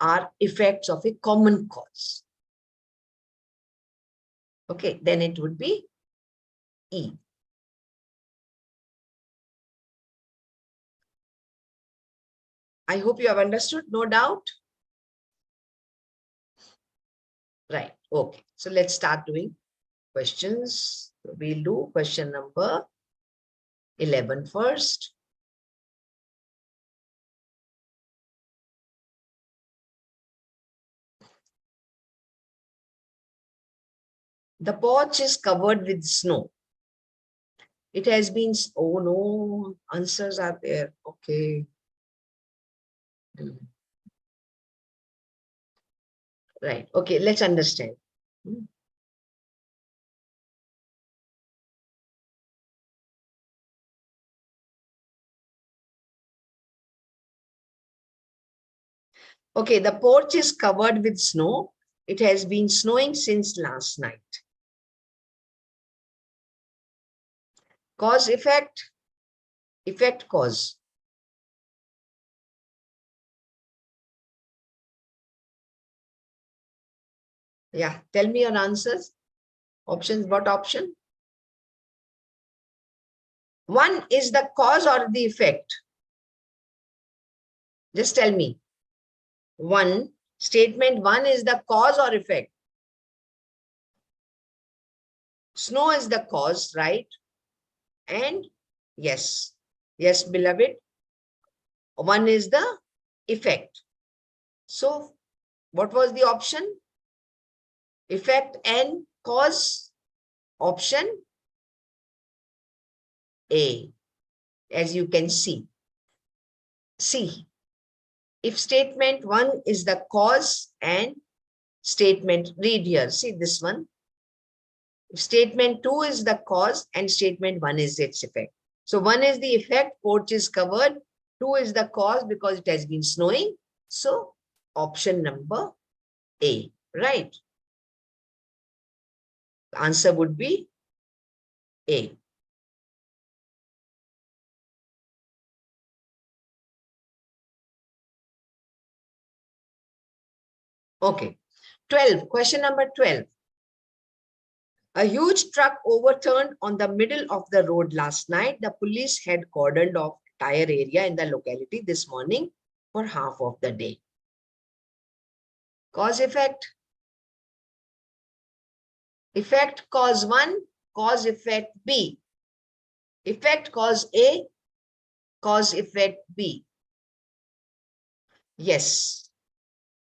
are effects of a common cause. Okay, then it would be E. I hope you have understood, no doubt. Right, okay. So let's start doing questions. We'll do question number 11 first. The porch is covered with snow. It has been, oh no, answers are there. Okay. Right, okay, let's understand. Okay, the porch is covered with snow. It has been snowing since last night. Cause, effect, effect, cause. Yeah, tell me your answers. Options, what option? 1 is the cause or the effect? Just tell me. Statement 1 is the cause or effect? Snow is the cause, right? And yes, beloved, 1 is the effect. So what was the option? Effect and cause. Option A, as you can see. See, if statement 1 is the cause and statement, read here, see this one. If statement 2 is the cause and statement 1 is its effect. So 1 is the effect, porch is covered. 2 is the cause because it has been snowing. So option number A, right? The answer would be A. Okay. 12, question number 12. A huge truck overturned on the middle of the road last night. The police had cordoned off the entire area in the locality this morning for half of the day. Cause effect. Effect cause 1, cause effect B. Effect cause A, cause effect B. Yes.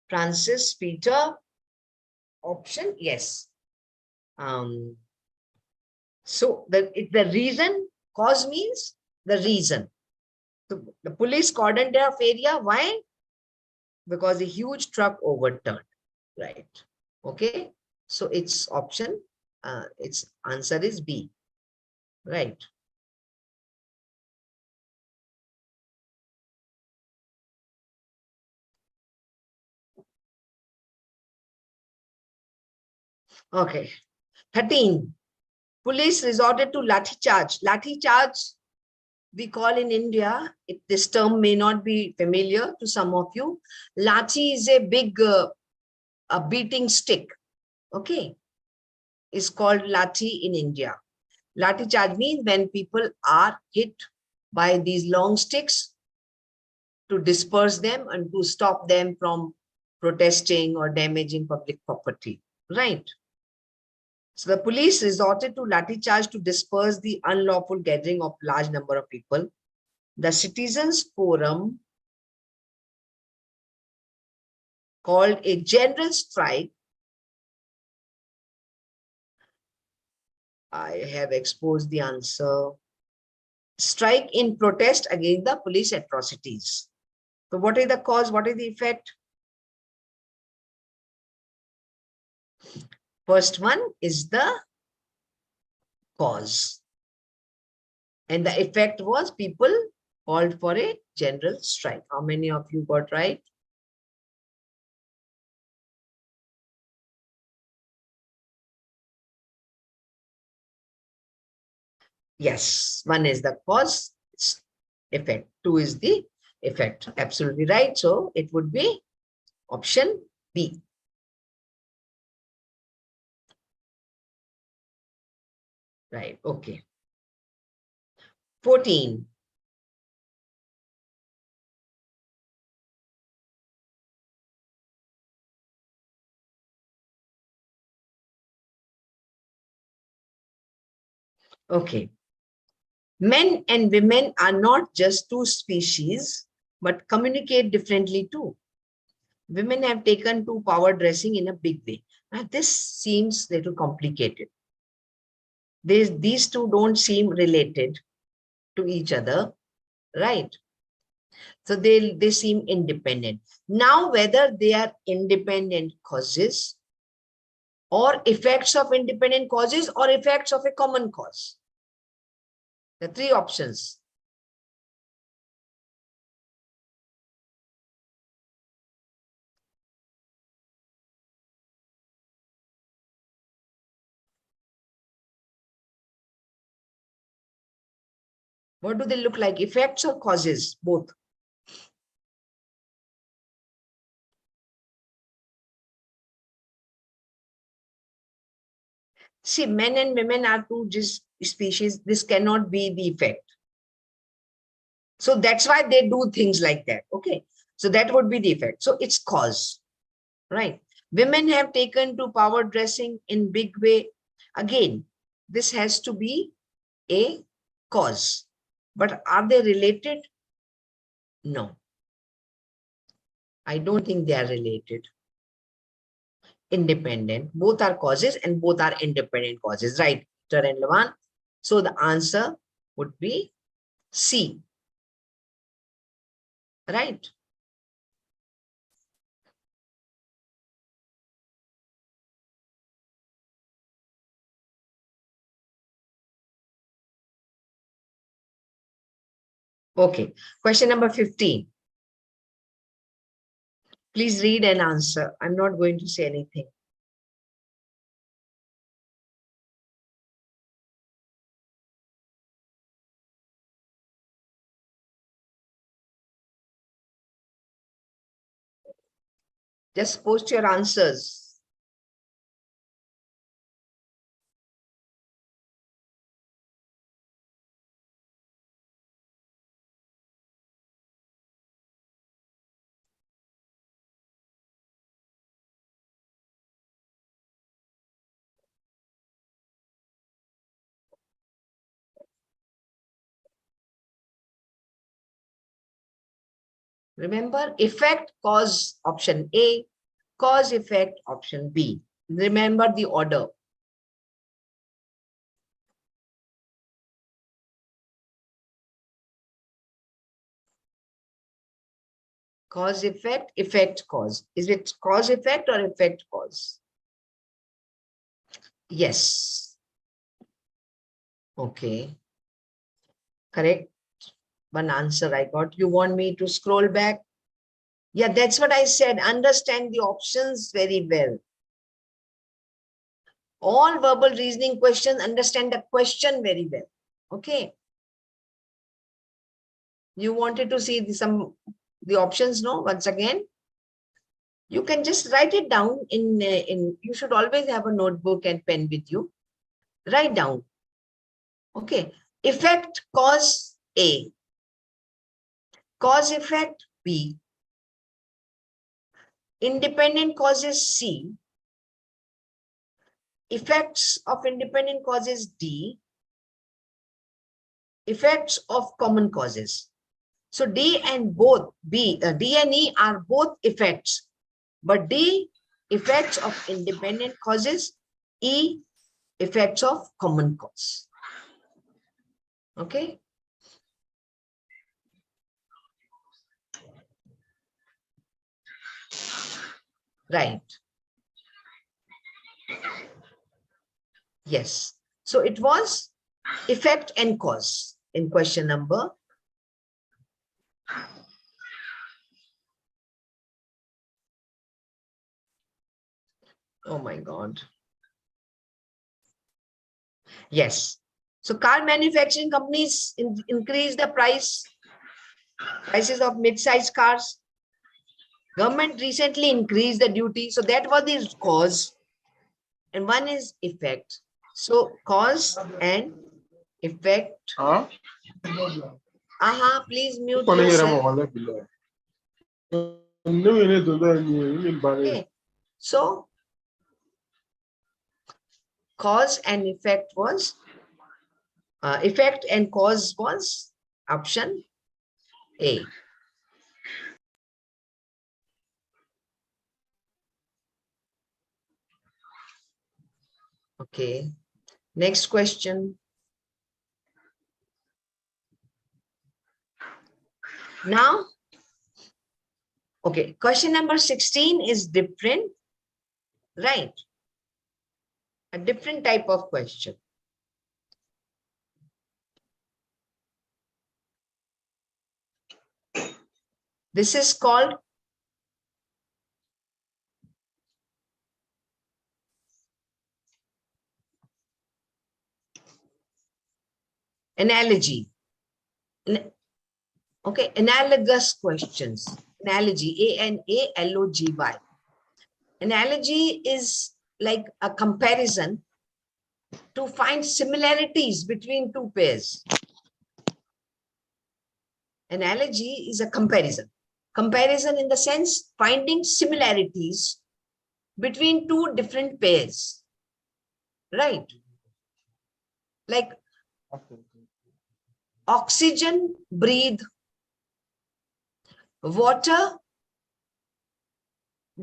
Francis, Peter, option yes. So the reason, cause means the reason. So the police cordoned off area. Why? Because a huge truck overturned. Right. Okay. So its option, its answer is B. Right. Okay. 13. Police resorted to lathi charge. Lathi charge, we call in India, this term may not be familiar to some of you. Lathi is a big a beating stick. Okay. It's called lathi in India. Lathi charge means when people are hit by these long sticks to disperse them and to stop them from protesting or damaging public property. Right. So the police resorted to lathi charge to disperse the unlawful gathering of large number of people. The citizens forum called a general strike. I have exposed the answer. Strike in protest against the police atrocities. So what is the cause? What is the effect? First one is the cause. And the effect was people called for a general strike. How many of you got right? Yes, one is the cause, effect. 2 is the effect. Absolutely right. So it would be option B. Right. Okay. 14. Okay. Men and women are not just two species, but communicate differently too. Women have taken to power dressing in a big way. Now, this seems a little complicated. These two don't seem related to each other, right? So they seem independent. Now, whether they are independent causes or effects of independent causes or effects of a common cause. The 3 options. What do they look like? Effects or causes? Both. See, men and women are two species. This cannot be the effect. So that's why they do things like that. Okay. So that would be the effect. So it's cause, right? Women have taken to power dressing in big way. Again, this has to be a cause. But are they related? No. I don't think they are related. Independent. Both are causes and both are independent causes, right? Peter and Levan. So the answer would be C. Right? Okay. Question number 15. Please read and answer. I'm not going to say anything. Just post your answers. Remember, effect, cause, option A, cause, effect, option B. Remember the order. Cause, effect, effect, cause. Is it cause, effect, or effect, cause? Yes. Okay. Correct. One answer I got. You want me to scroll back? Yeah, that's what I said. Understand the options very well. All verbal reasoning questions, understand the question very well. Okay. You wanted to see the options, no? Once again, you can just write it down you should always have a notebook and pen with you. Write down. Okay. Effect, cause A. Cause, effect B. Independent causes C. Effects of independent causes D. Effects of common causes. So D and E are both effects, but D, effects of independent causes, E, effects of common cause. Okay. Right. Yes. So it was effect and cause in question number. Oh my God. Yes. So car manufacturing companies increase the prices of mid-sized cars. Government recently increased the duty. So that was the cause. And one is effect. So cause and effect. Please mute yourself. Okay. So cause and effect was effect and cause was option A. Okay. Next question. Now, okay, question number 16 is different, right? A different type of question. This is called analogy. Okay, analogous questions. Analogy, A-N-A-L-O-G-Y. Analogy is like a comparison to find similarities between two pairs. Analogy is a comparison. Comparison in the sense finding similarities between two different pairs. Right? Like oxygen, breathe. Water,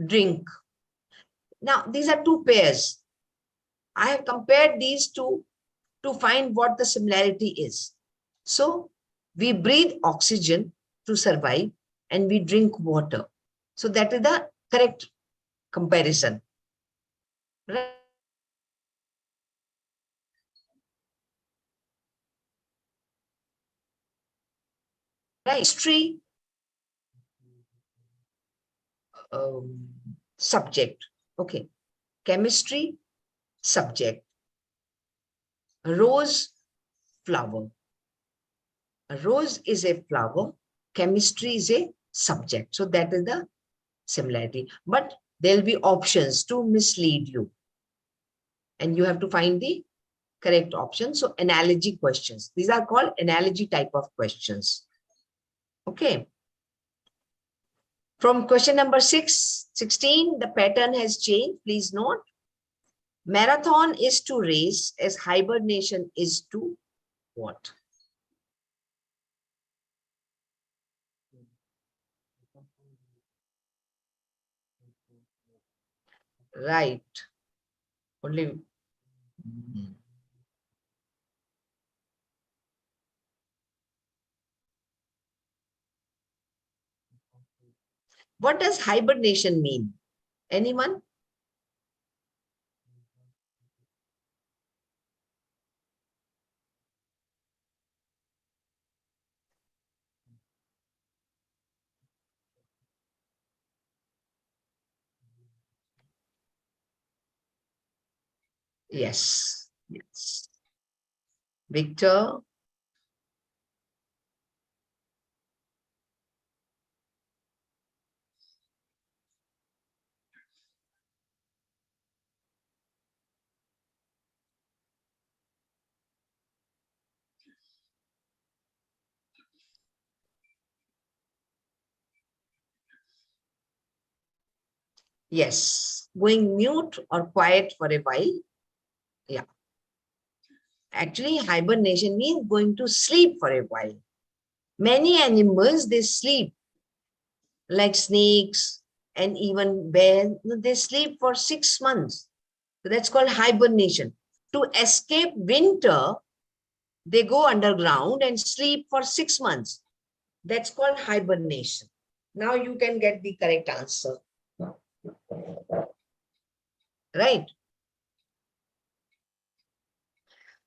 drink. Now, these are two pairs. I have compared these two to find what the similarity is. So we breathe oxygen to survive and we drink water. So that is the correct comparison. Right? History subject. Okay. Chemistry subject. Rose, flower. A rose is a flower. Chemistry is a subject. So that is the similarity. But there will be options to mislead you. And you have to find the correct option. So analogy questions. These are called analogy type of questions. Okay. From question number 16, the pattern has changed. Please note. Marathon is to race as hibernation is to what? Right. Only. What does hibernation mean? Anyone? Yes. Yes. Victor. Yes. Going mute or quiet for a while. Yeah. Actually, hibernation means going to sleep for a while. Many animals, they sleep, like snakes and even bears, they sleep for 6 months. So that's called hibernation. To escape winter, they go underground and sleep for 6 months. That's called hibernation. Now you can get the correct answer. Right?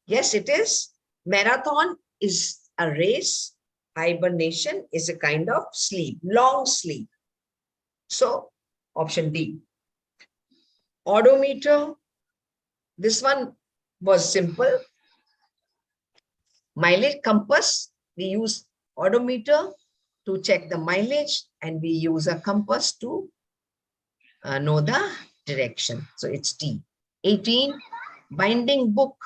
Yes, it is. Marathon is a race. Hibernation is a kind of sleep, long sleep. So, option D. Odometer. This one was simple. Mileage compass. We use odometer to check the mileage, and we use a compass to know the direction. So it's D. 18. Binding book.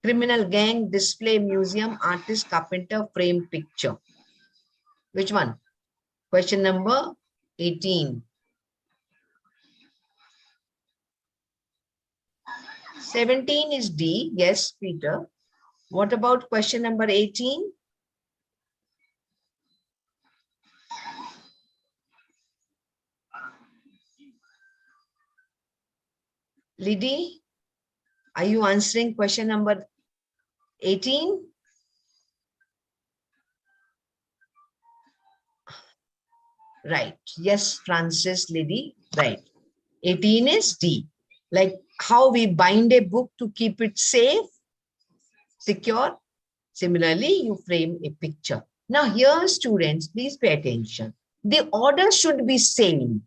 Criminal gang, display, museum, artist, carpenter, frame, picture. Which one? Question number 18. 17 is D. Yes, Peter. What about question number 18? Liddy, are you answering question number 18? Right. Yes, Francis, Liddy. Right. 18 is D. Like how we bind a book to keep it safe, secure. Similarly, you frame a picture. Now here, students, please pay attention. The order should be same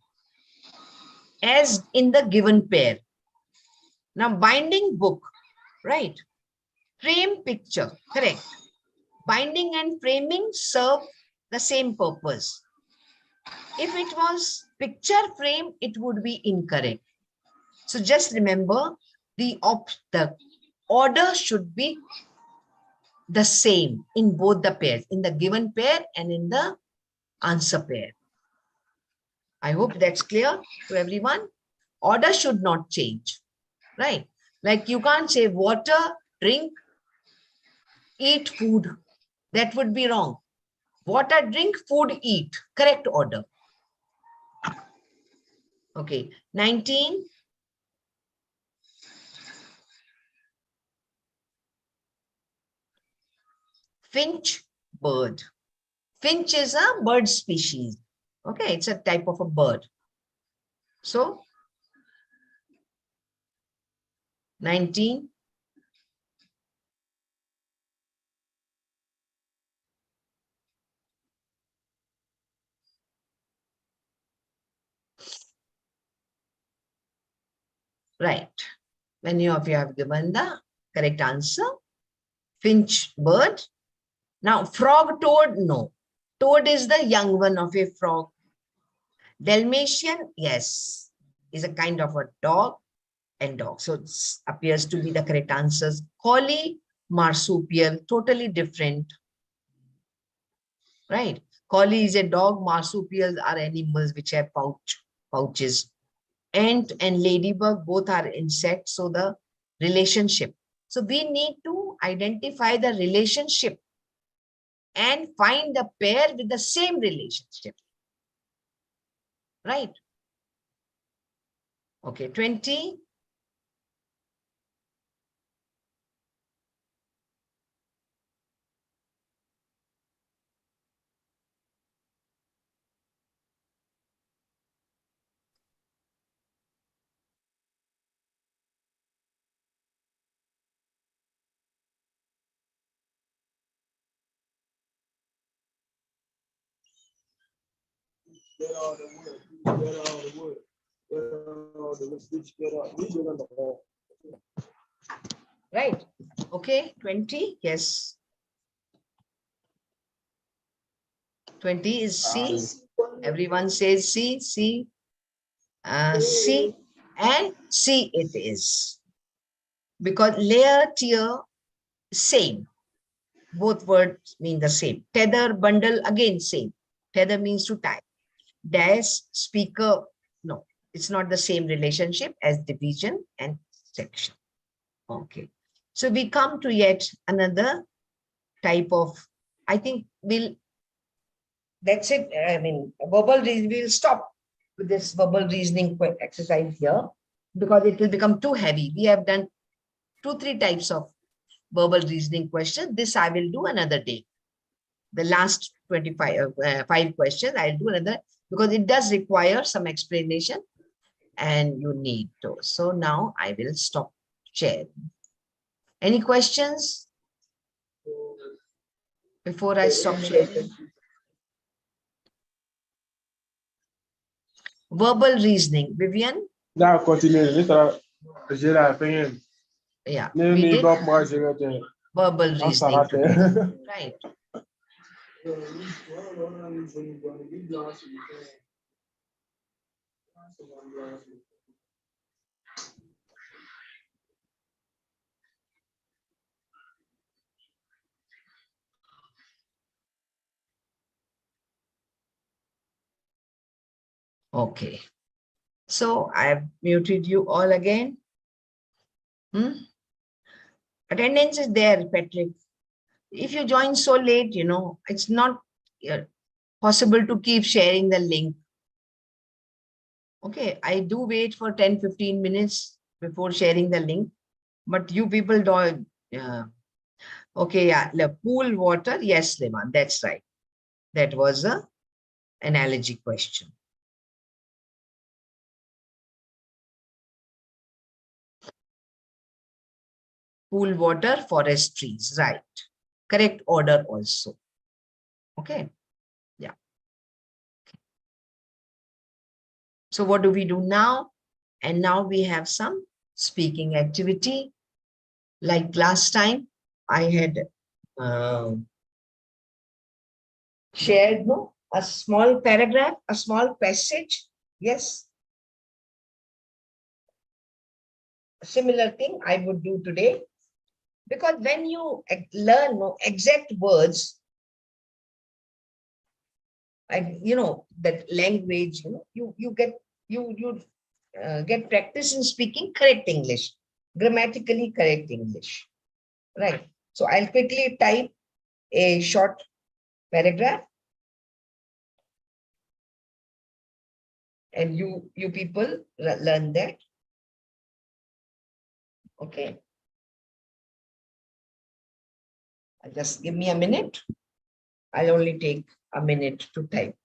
as in the given pair. Now binding book, right? Frame picture, correct. Binding and framing serve the same purpose. If it was picture frame, it would be incorrect. So just remember the order should be the same in both the pairs, in the given pair and in the answer pair. I hope that's clear to everyone. Order should not change, right? Like you can't say water, drink, eat, food. That would be wrong. Water, drink, food, eat. Correct order. Okay. 19. Finch bird. Finch is a bird species. Okay, it's a type of a bird. So 19. Right. Many of you have given the correct answer. Finch bird. Now, frog toad, no. Toad is the young one of a frog. Dalmatian, yes, is a kind of a dog and dog. So it appears to be the correct answers. Collie, marsupial, totally different. Right. Collie is a dog. Marsupials are animals which have pouches. Ant and ladybug both are insects. So the relationship. So we need to identify the relationship and find the pair with the same relationship. Right. Okay, 20. Right. Okay, 20. Yes. 20 is C. Everyone says C, C, C, and C it is. Because layer, tier, same. Both words mean the same. Tether, bundle, again same. Tether means to tie. Dash, speaker, no. It's not the same relationship as division and section. Okay. So we come to yet another type of, I think that's it. I mean, verbal reasoning, we'll stop with this verbal reasoning exercise here because it will become too heavy. We have done 2-3 types of verbal reasoning questions. This I will do another day. The last 5 questions I'll do another because it does require some explanation and you need to. So now I will stop sharing. Any questions before I stop sharing? Verbal reasoning, Vivian? Yeah, continue. Yeah, we did verbal reasoning. Right. Okay. So I have muted you all again. Attendance is there, Patrick. If you join so late, it's not possible to keep sharing the link. Okay, I do wait for 10-15 minutes before sharing the link, but you people don't. Okay, yeah, pool water. Yes, Leman, that's right. That was a analogy question. Pool water, forest trees, right. Correct order also. Okay, yeah. So what do we do now? And now we have some speaking activity. Like last time, I had shared a small paragraph, a small passage. Yes. A similar thing I would do today. Because when you learn exact words, and that language, you get practice in speaking correct English, grammatically correct English, right? So I'll quickly type a short paragraph, and you people learn that. Okay. Just give me a minute. I'll only take a minute to type.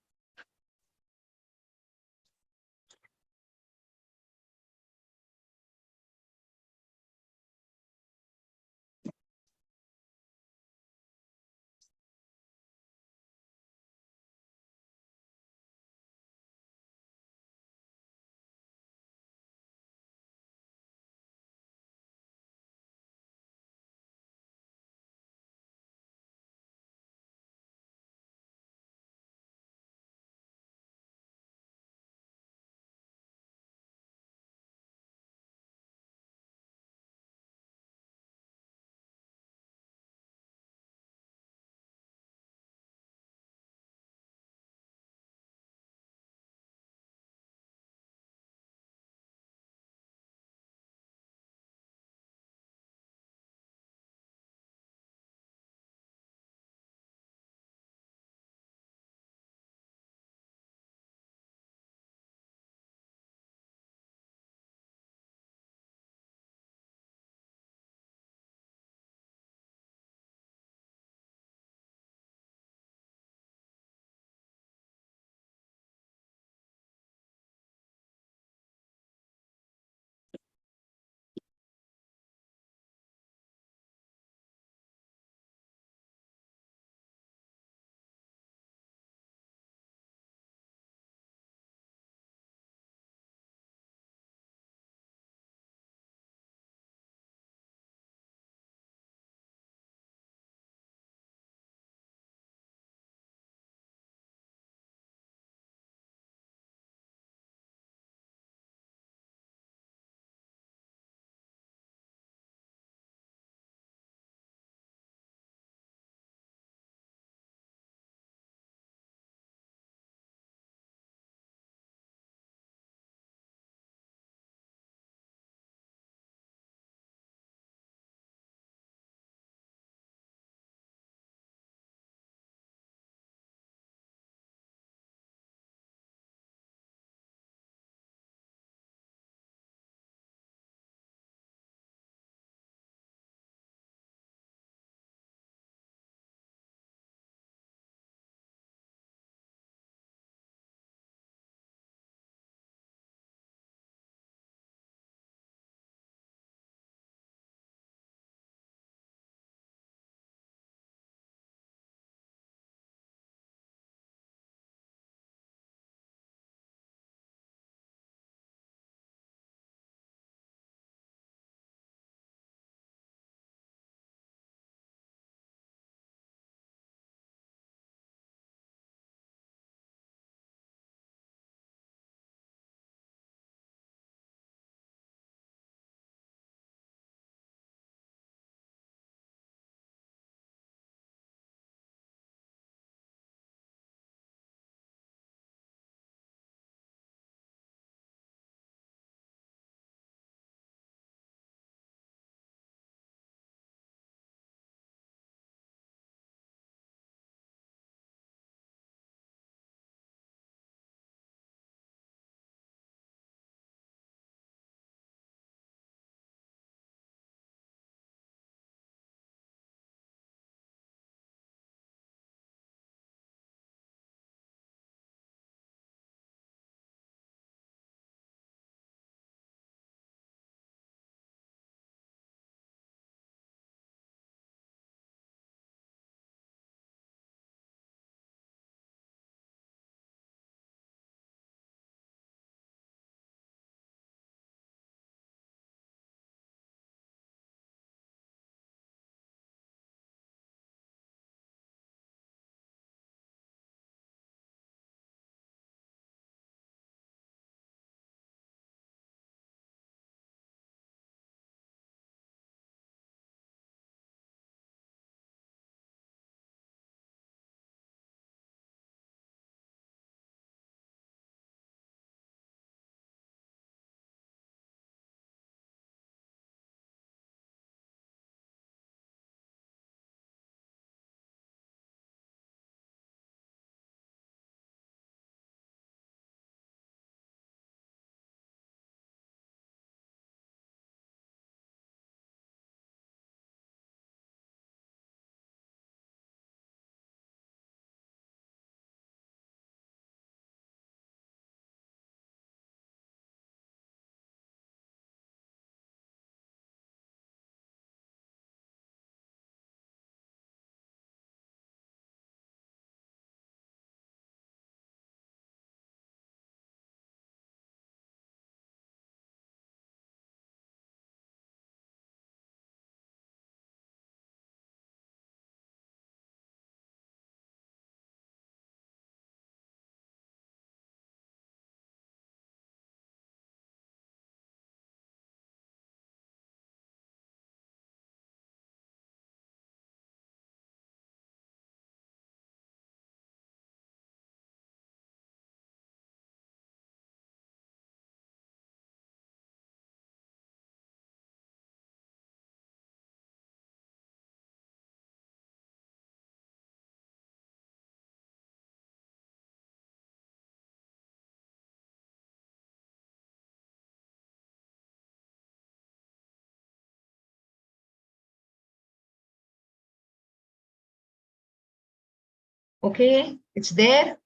Okay, it's there.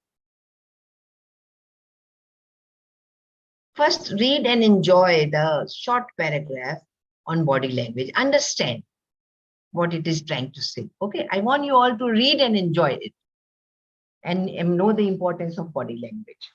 First, read and enjoy the short paragraph on body language. Understand what it is trying to say. Okay, I want you all to read and enjoy it and know the importance of body language.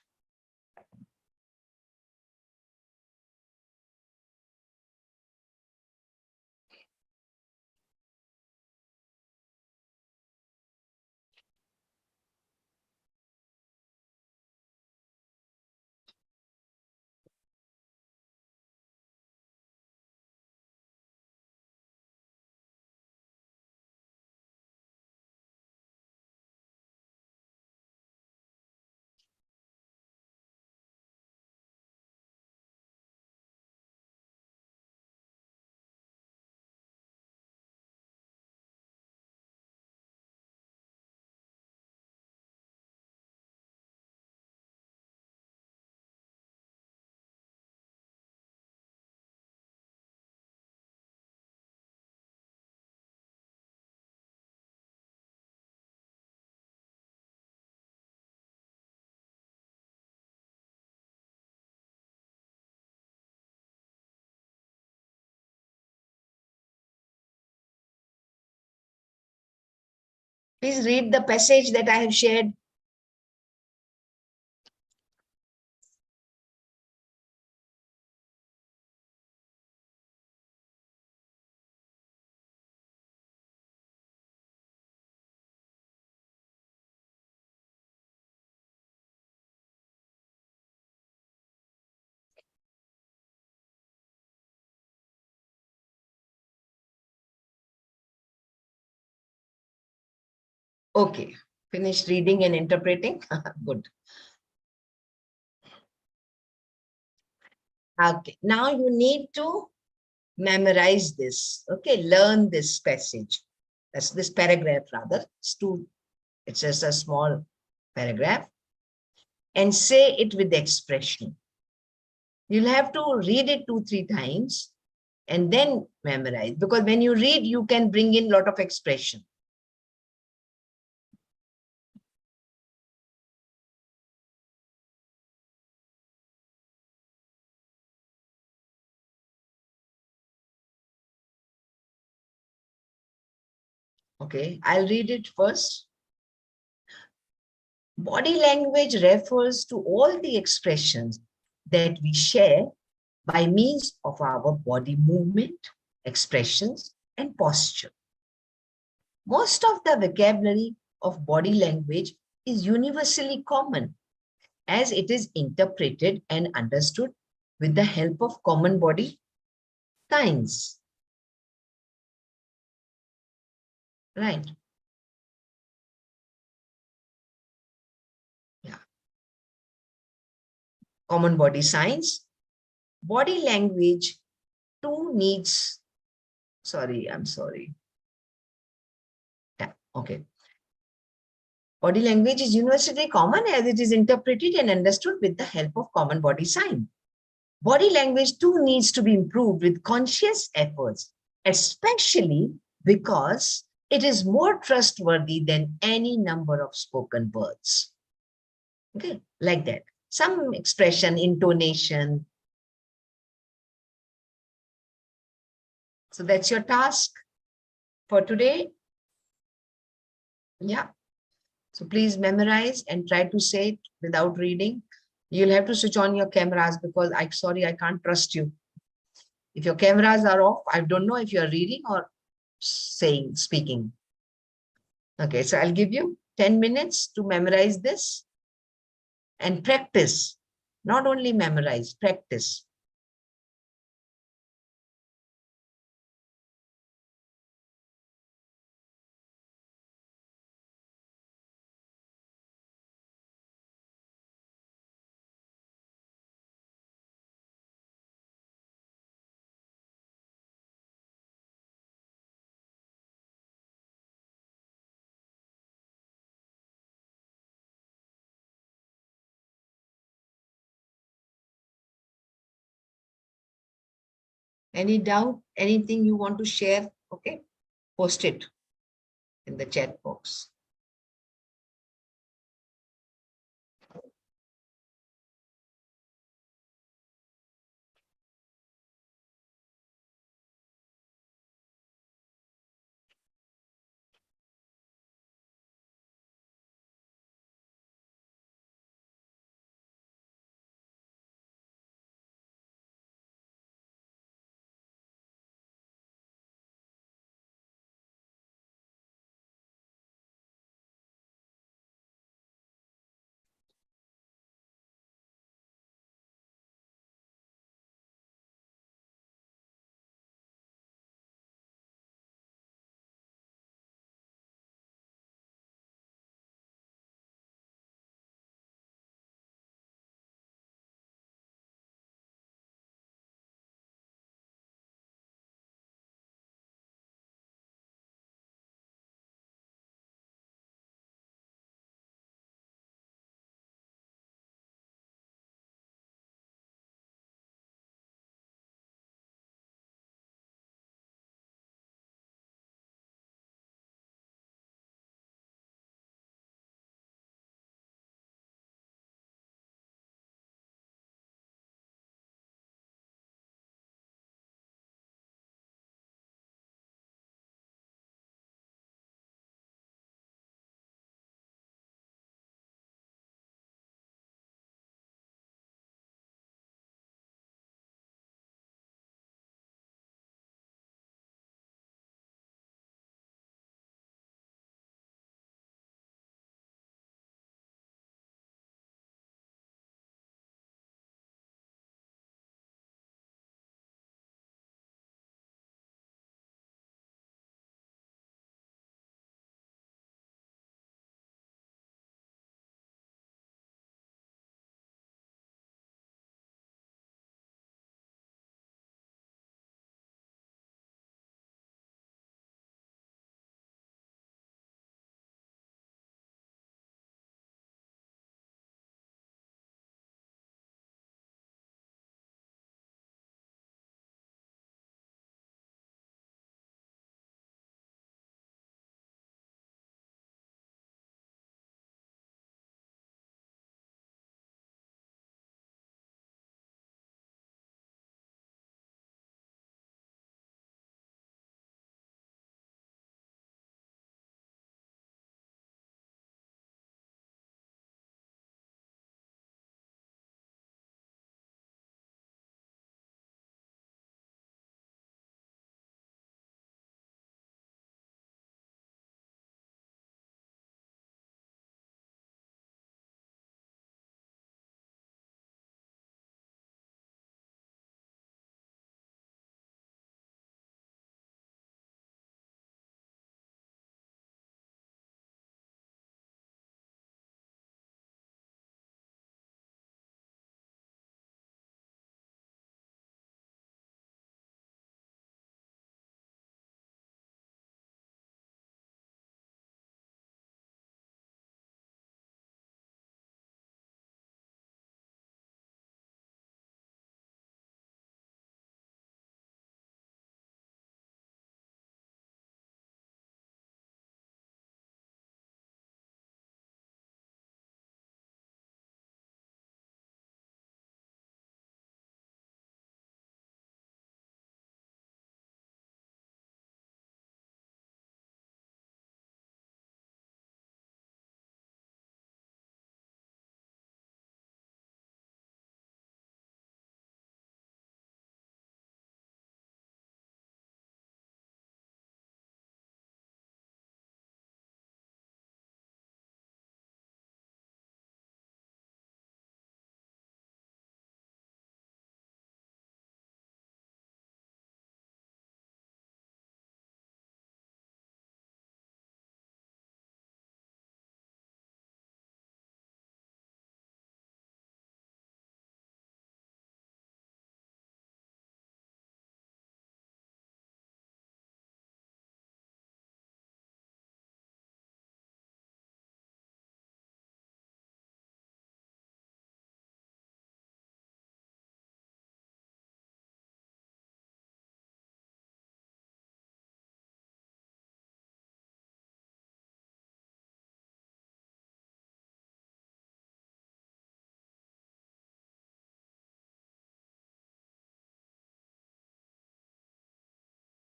Please read the passage that I have shared. Okay, finish reading and interpreting. Good. Okay, now you need to memorize this. Okay, learn this passage. That's this paragraph rather. It's just a small paragraph. And say it with expression. You'll have to read it 2-3 times and then memorize. Because when you read, you can bring in a lot of expression. Okay, I'll read it first. Body language refers to all the expressions that we share by means of our body movement, expressions, and posture. Most of the vocabulary of body language is universally common as it is interpreted and understood with the help of common body signs. Right. Yeah. Common body signs. Body language too needs, I'm sorry. Yeah, okay. Body language is universally common as it is interpreted and understood with the help of common body sign. Body language too needs to be improved with conscious efforts, especially because it is more trustworthy than any number of spoken words. Okay, like that. Some expression, intonation. So that's your task for today. Yeah. So please memorize and try to say it without reading. You'll have to switch on your cameras because I can't trust you. If your cameras are off, I don't know if you're reading or speaking. Okay, so I'll give you 10 minutes to memorize this and practice. Not only memorize, practice. Any doubt, anything you want to share? Okay, post it in the chat box.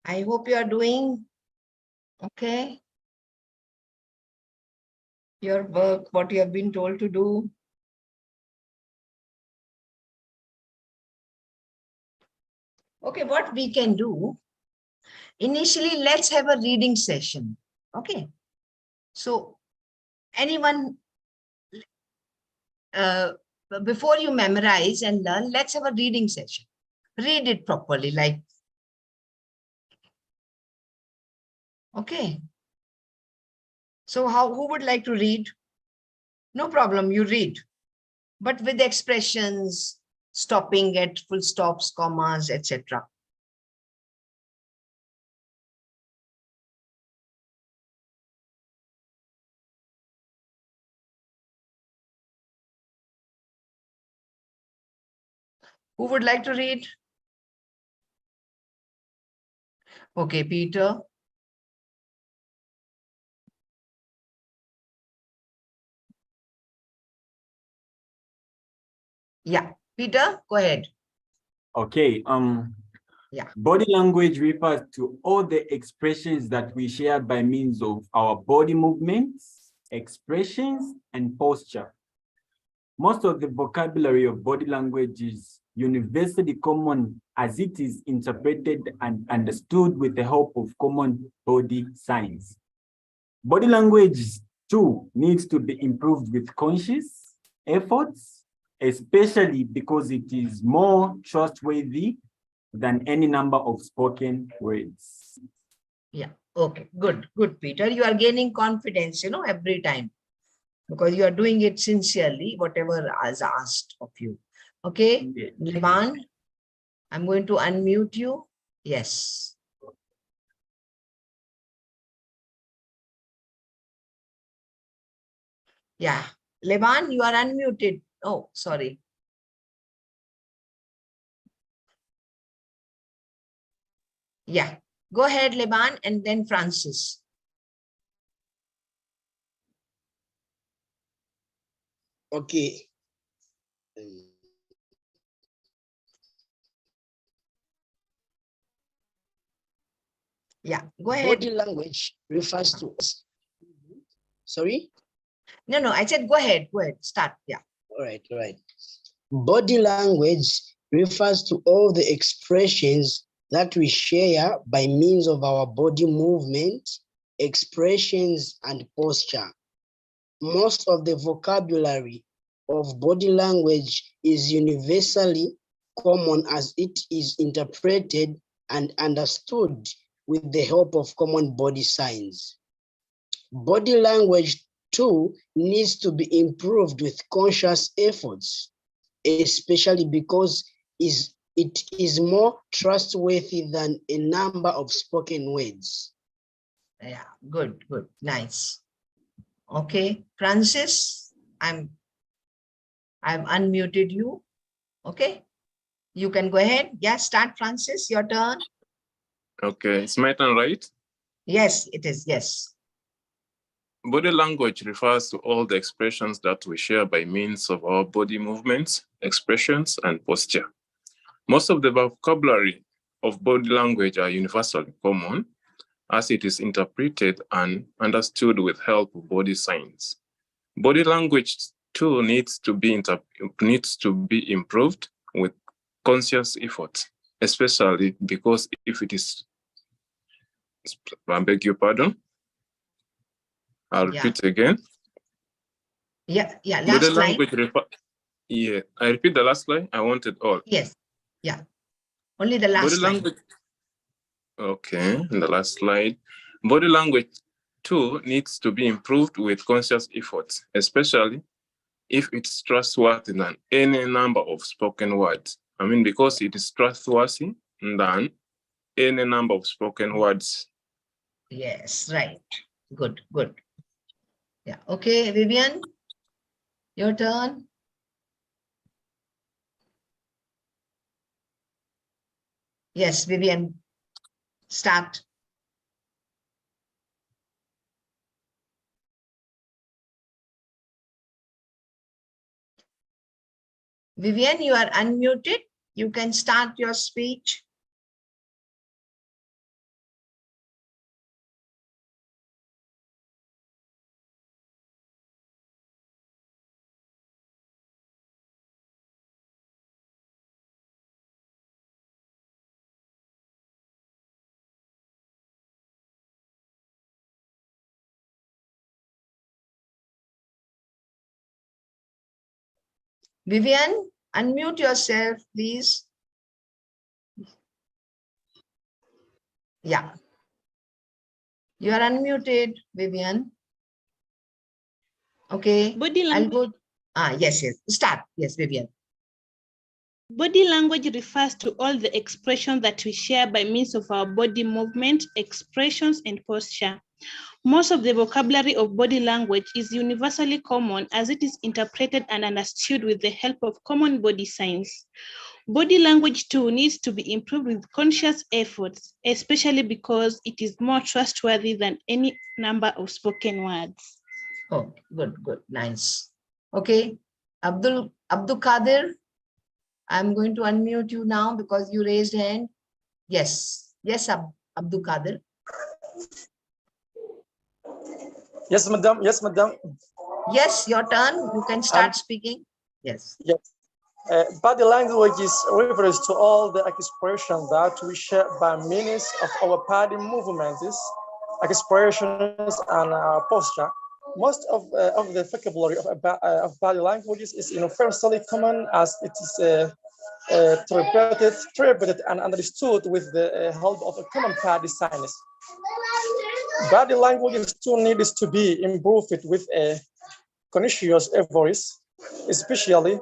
I hope you are doing okay. Your work, what you have been told to do. Okay, what we can do, initially, let's have a reading session. Okay. So anyone, before you memorize and learn, let's have a reading session. Read it properly, like, okay. So who would like to read? No problem, you read, but with expressions, stopping at full stops, commas, etc. Who would like to read? Okay, Peter. Yeah, Peter, go ahead. Okay. Yeah. Body language refers to all the expressions that we share by means of our body movements, expressions, and posture. Most of the vocabulary of body language is universally common as it is interpreted and understood with the help of common body signs. Body language too needs to be improved with conscious efforts, especially because it is more trustworthy than any number of spoken words. Yeah, okay, good, Peter. You are gaining confidence, every time, because you are doing it sincerely, whatever is asked of you. Okay, yeah. Liman, I'm going to unmute you. Yes. Yeah, Liman, you are unmuted. Oh, sorry. Yeah, go ahead, Liman, and then Francis. Okay. Yeah, go ahead. Body language refers to us. Sorry? No, I said go ahead, start. Yeah. All right. Body language refers to all the expressions that we share by means of our body movement, expressions, and posture. Most of the vocabulary of body language is universally common as it is interpreted and understood with the help of common body signs. Body language too needs to be improved with conscious efforts, especially because it is more trustworthy than a number of spoken words. Yeah, good, nice. Okay, Francis, I've unmuted you. Okay, you can go ahead. Yeah, start, Francis, your turn. Okay, it's my turn, right? Yes, it is, yes. Body language refers to all the expressions that we share by means of our body movements, expressions, and posture. Most of the vocabulary of body language are universally common, as it is interpreted and understood with help of body signs. Body language too needs to be improved with conscious effort, especially because if it is, I beg your pardon, I'll repeat again. Yeah, last line. Yeah, I repeat the last line. I want it all. Yes, yeah, only the last line. Okay, the last slide. Body language too needs to be improved with conscious efforts, especially if it's trustworthy than any number of spoken words. I mean, because it is trustworthy than any number of spoken words. Yes, right. Good. Yeah, okay, Vivian, your turn. Yes, Vivian, start. Vivian, you are unmuted. You can start your speech. Vivian, unmute yourself, please. Yeah. You are unmuted, Vivian. Okay. Body I'll language. go. Yes. Start. Yes, Vivian. Body language refers to all the expressions that we share by means of our body movement, expressions, and posture. Most of the vocabulary of body language is universally common as it is interpreted and understood with the help of common body signs. Body language too needs to be improved with conscious efforts, especially because it is more trustworthy than any number of spoken words. Oh, good, nice. Okay, Abdul Qadir, I'm going to unmute you now because you raised hand. Yes, Abdul Qadir. Yes, madam. Yes, madam. Yes, your turn. You can start speaking. Yes. Yes. Body language refers to all the expressions that we share by means of our body movements, expressions, and posture. Most of the vocabulary of body languages is universally common as it is interpreted and understood with the help of a common body signs. Body language too needs to be improved with a conscious efforts, especially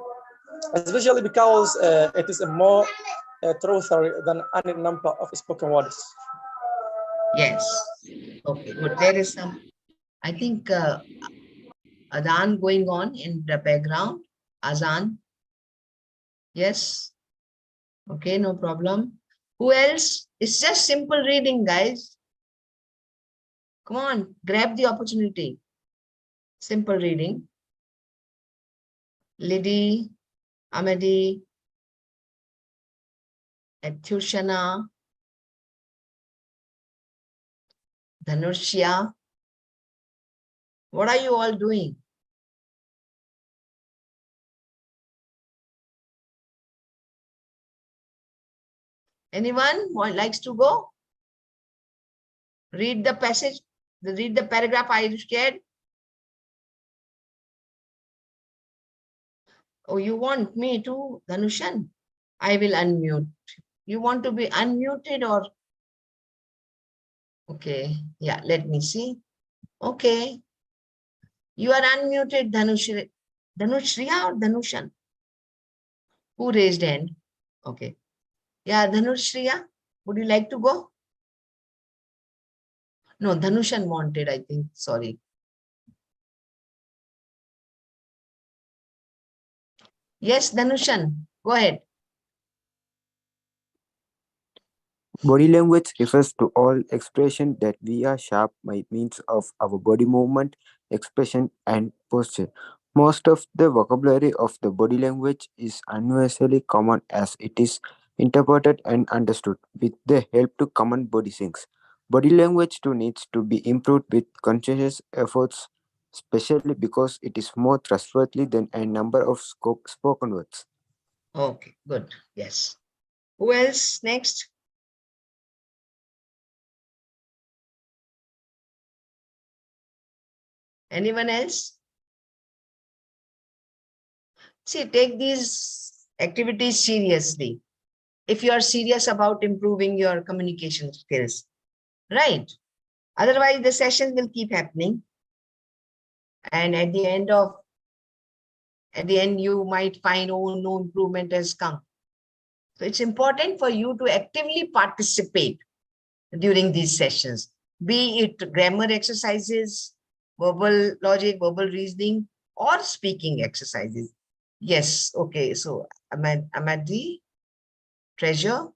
because it is a more truthful than any number of spoken words. Yes. Okay, good. There is some, I think, Adhan going on in the background. Azan. Yes. Okay, no problem. Who else? It's just simple reading, guys. Come on, grab the opportunity. Simple reading. Lydie, Amadi, Ethushana, Dhanushya. What are you all doing? Anyone who likes to go? Read the passage, read the paragraph I shared. Oh, you want me to, Dhanushan? I will unmute. You want to be unmuted or? Okay, yeah, let me see. Okay. You are unmuted, Dhanushriya or Dhanushan? Who raised hand? Okay. Yeah, Dhanushriya, would you like to go? No, Dhanushan wanted, I think. Sorry. Yes, Dhanushan, go ahead. Body language refers to all expression that we are sharp by means of our body movement, expression, and posture. Most of the vocabulary of the body language is universally common as it is interpreted and understood with the help to common body signs. Body language too needs to be improved with conscious efforts, especially because it is more trustworthy than a number of spoken words. Okay, good. Yes. Who else next? Anyone else? See, take these activities seriously. If you are serious about improving your communication skills, right? Otherwise, the sessions will keep happening. And at the end, you might find, oh, no improvement has come. So it's important for you to actively participate during these sessions, be it grammar exercises, verbal logic, verbal reasoning, or speaking exercises. Yes, okay. So Amadi, Treasure,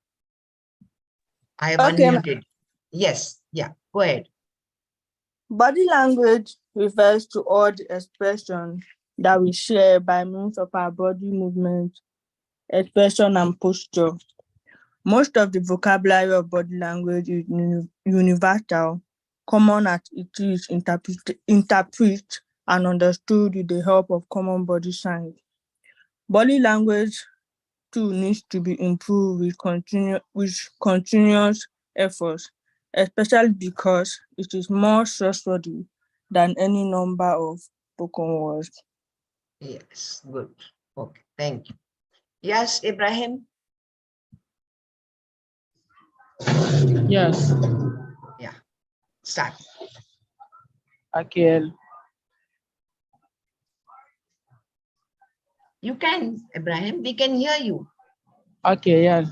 I have unmuted. Yes, yeah, go ahead. Body language refers to all the expressions that we share by means of our body movement, expression, and posture. Most of the vocabulary of body language is universal, common as it is interpreted and understood with the help of common body signs. Body language too needs to be improved with continuous efforts, especially because it is more trustworthy than any number of spoken words. Yes, good. Okay, thank you. Yes, Ibrahim? Yes. Yeah, start. Okay. You can, Ibrahim, we can hear you. Okay, yes.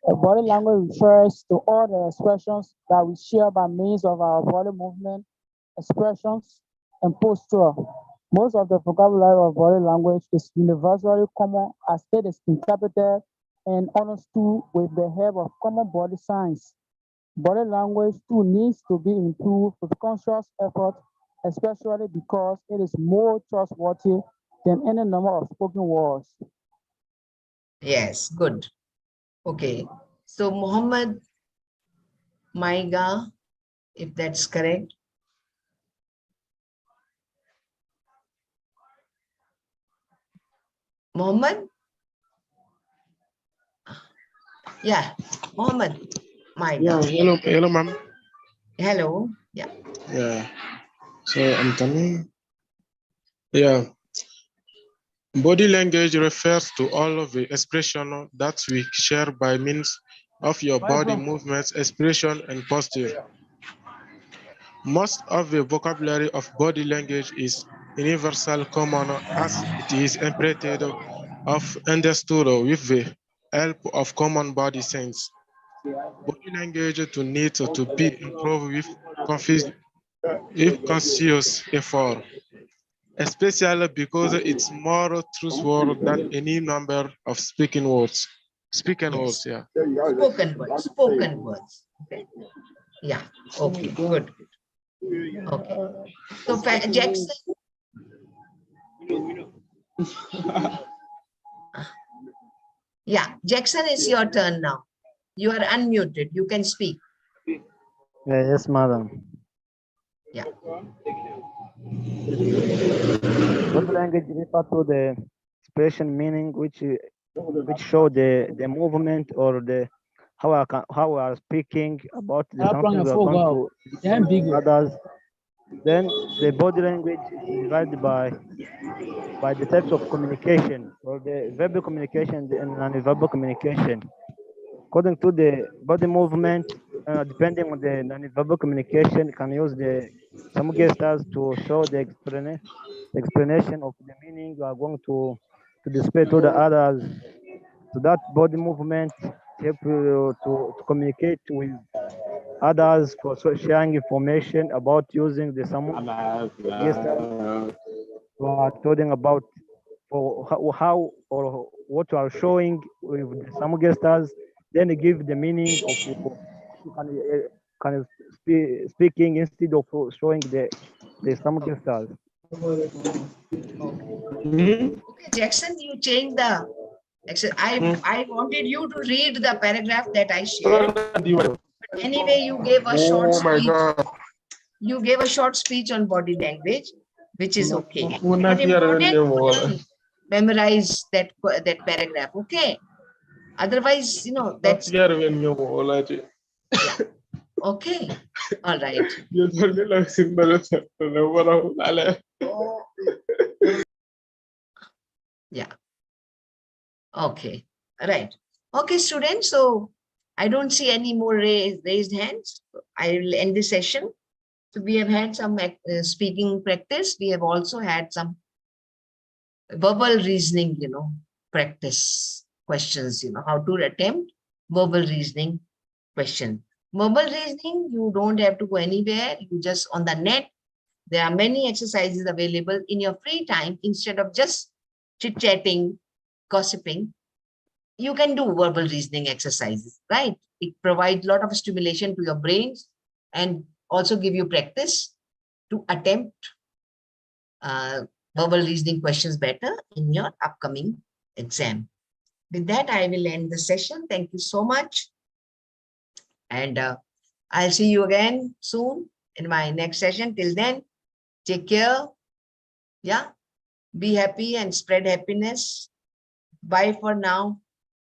Body language refers to all the expressions that we share by means of our body movement, expressions, and posture. Most of the vocabulary of body language is universally common as it is interpreted and understood with the help of common body signs. Body language too needs to be improved with conscious effort, especially because it is more trustworthy than any number of spoken words. Yes, good. Okay, so Muhammad Maiga, if that's correct. Muhammad? Yeah, Muhammad Maiga. Yeah, hello, ma'am. Hello, yeah. Yeah, so I'm coming. Yeah, body language refers to all of the expression that we share by means of your body movements, expression, and posture. Most of the vocabulary of body language is universal common as it is interpreted of understood with the help of common body sense. Body language to need to be improved with conscious effort, especially because it's more truthful than any number of speaking words. Words, yeah. Spoken words. Okay. Yeah, okay, good. Okay. So Jackson. Yeah, Jackson, it's your turn now. You are unmuted. You can speak. Yes, madam. Yeah. Body language refers to the expression meaning which show the movement or the how we are speaking about the something we are going to others. Then the body language is divided by the types of communication or the verbal communication and non-verbal communication. According to the body movement, depending on the non-verbal communication, can use some gestures to show the explanation of the meaning you are going to display to the others. So that body movement help you to communicate with others for sharing information about using the some gestures you are talking about for how or what you are showing with some gestures. Then give the meaning of can speaking instead of showing the some gestures. Okay, Jackson, you changed the. I wanted you to read the paragraph that I shared. But anyway, you gave a short speech. You gave a short speech on body language, which is okay. But important, memorize that paragraph, okay? Otherwise, you know, that's yeah. Okay. All right. Yeah. Okay. Right. Okay, students. So I don't see any more raised hands. I will end the session. So we have had some speaking practice. We have also had some verbal reasoning, you know, practice questions, you know, how to attempt verbal reasoning question. Verbal reasoning, you don't have to go anywhere. You just on the net. There are many exercises available in your free time. Instead of just chit-chatting, gossiping, you can do verbal reasoning exercises, right? It provides a lot of stimulation to your brains and also give you practice to attempt verbal reasoning questions better in your upcoming exam. With that, I will end the session. Thank you so much. And I'll see you again soon in my next session. Till then, take care. Yeah. Be happy and spread happiness. Bye for now.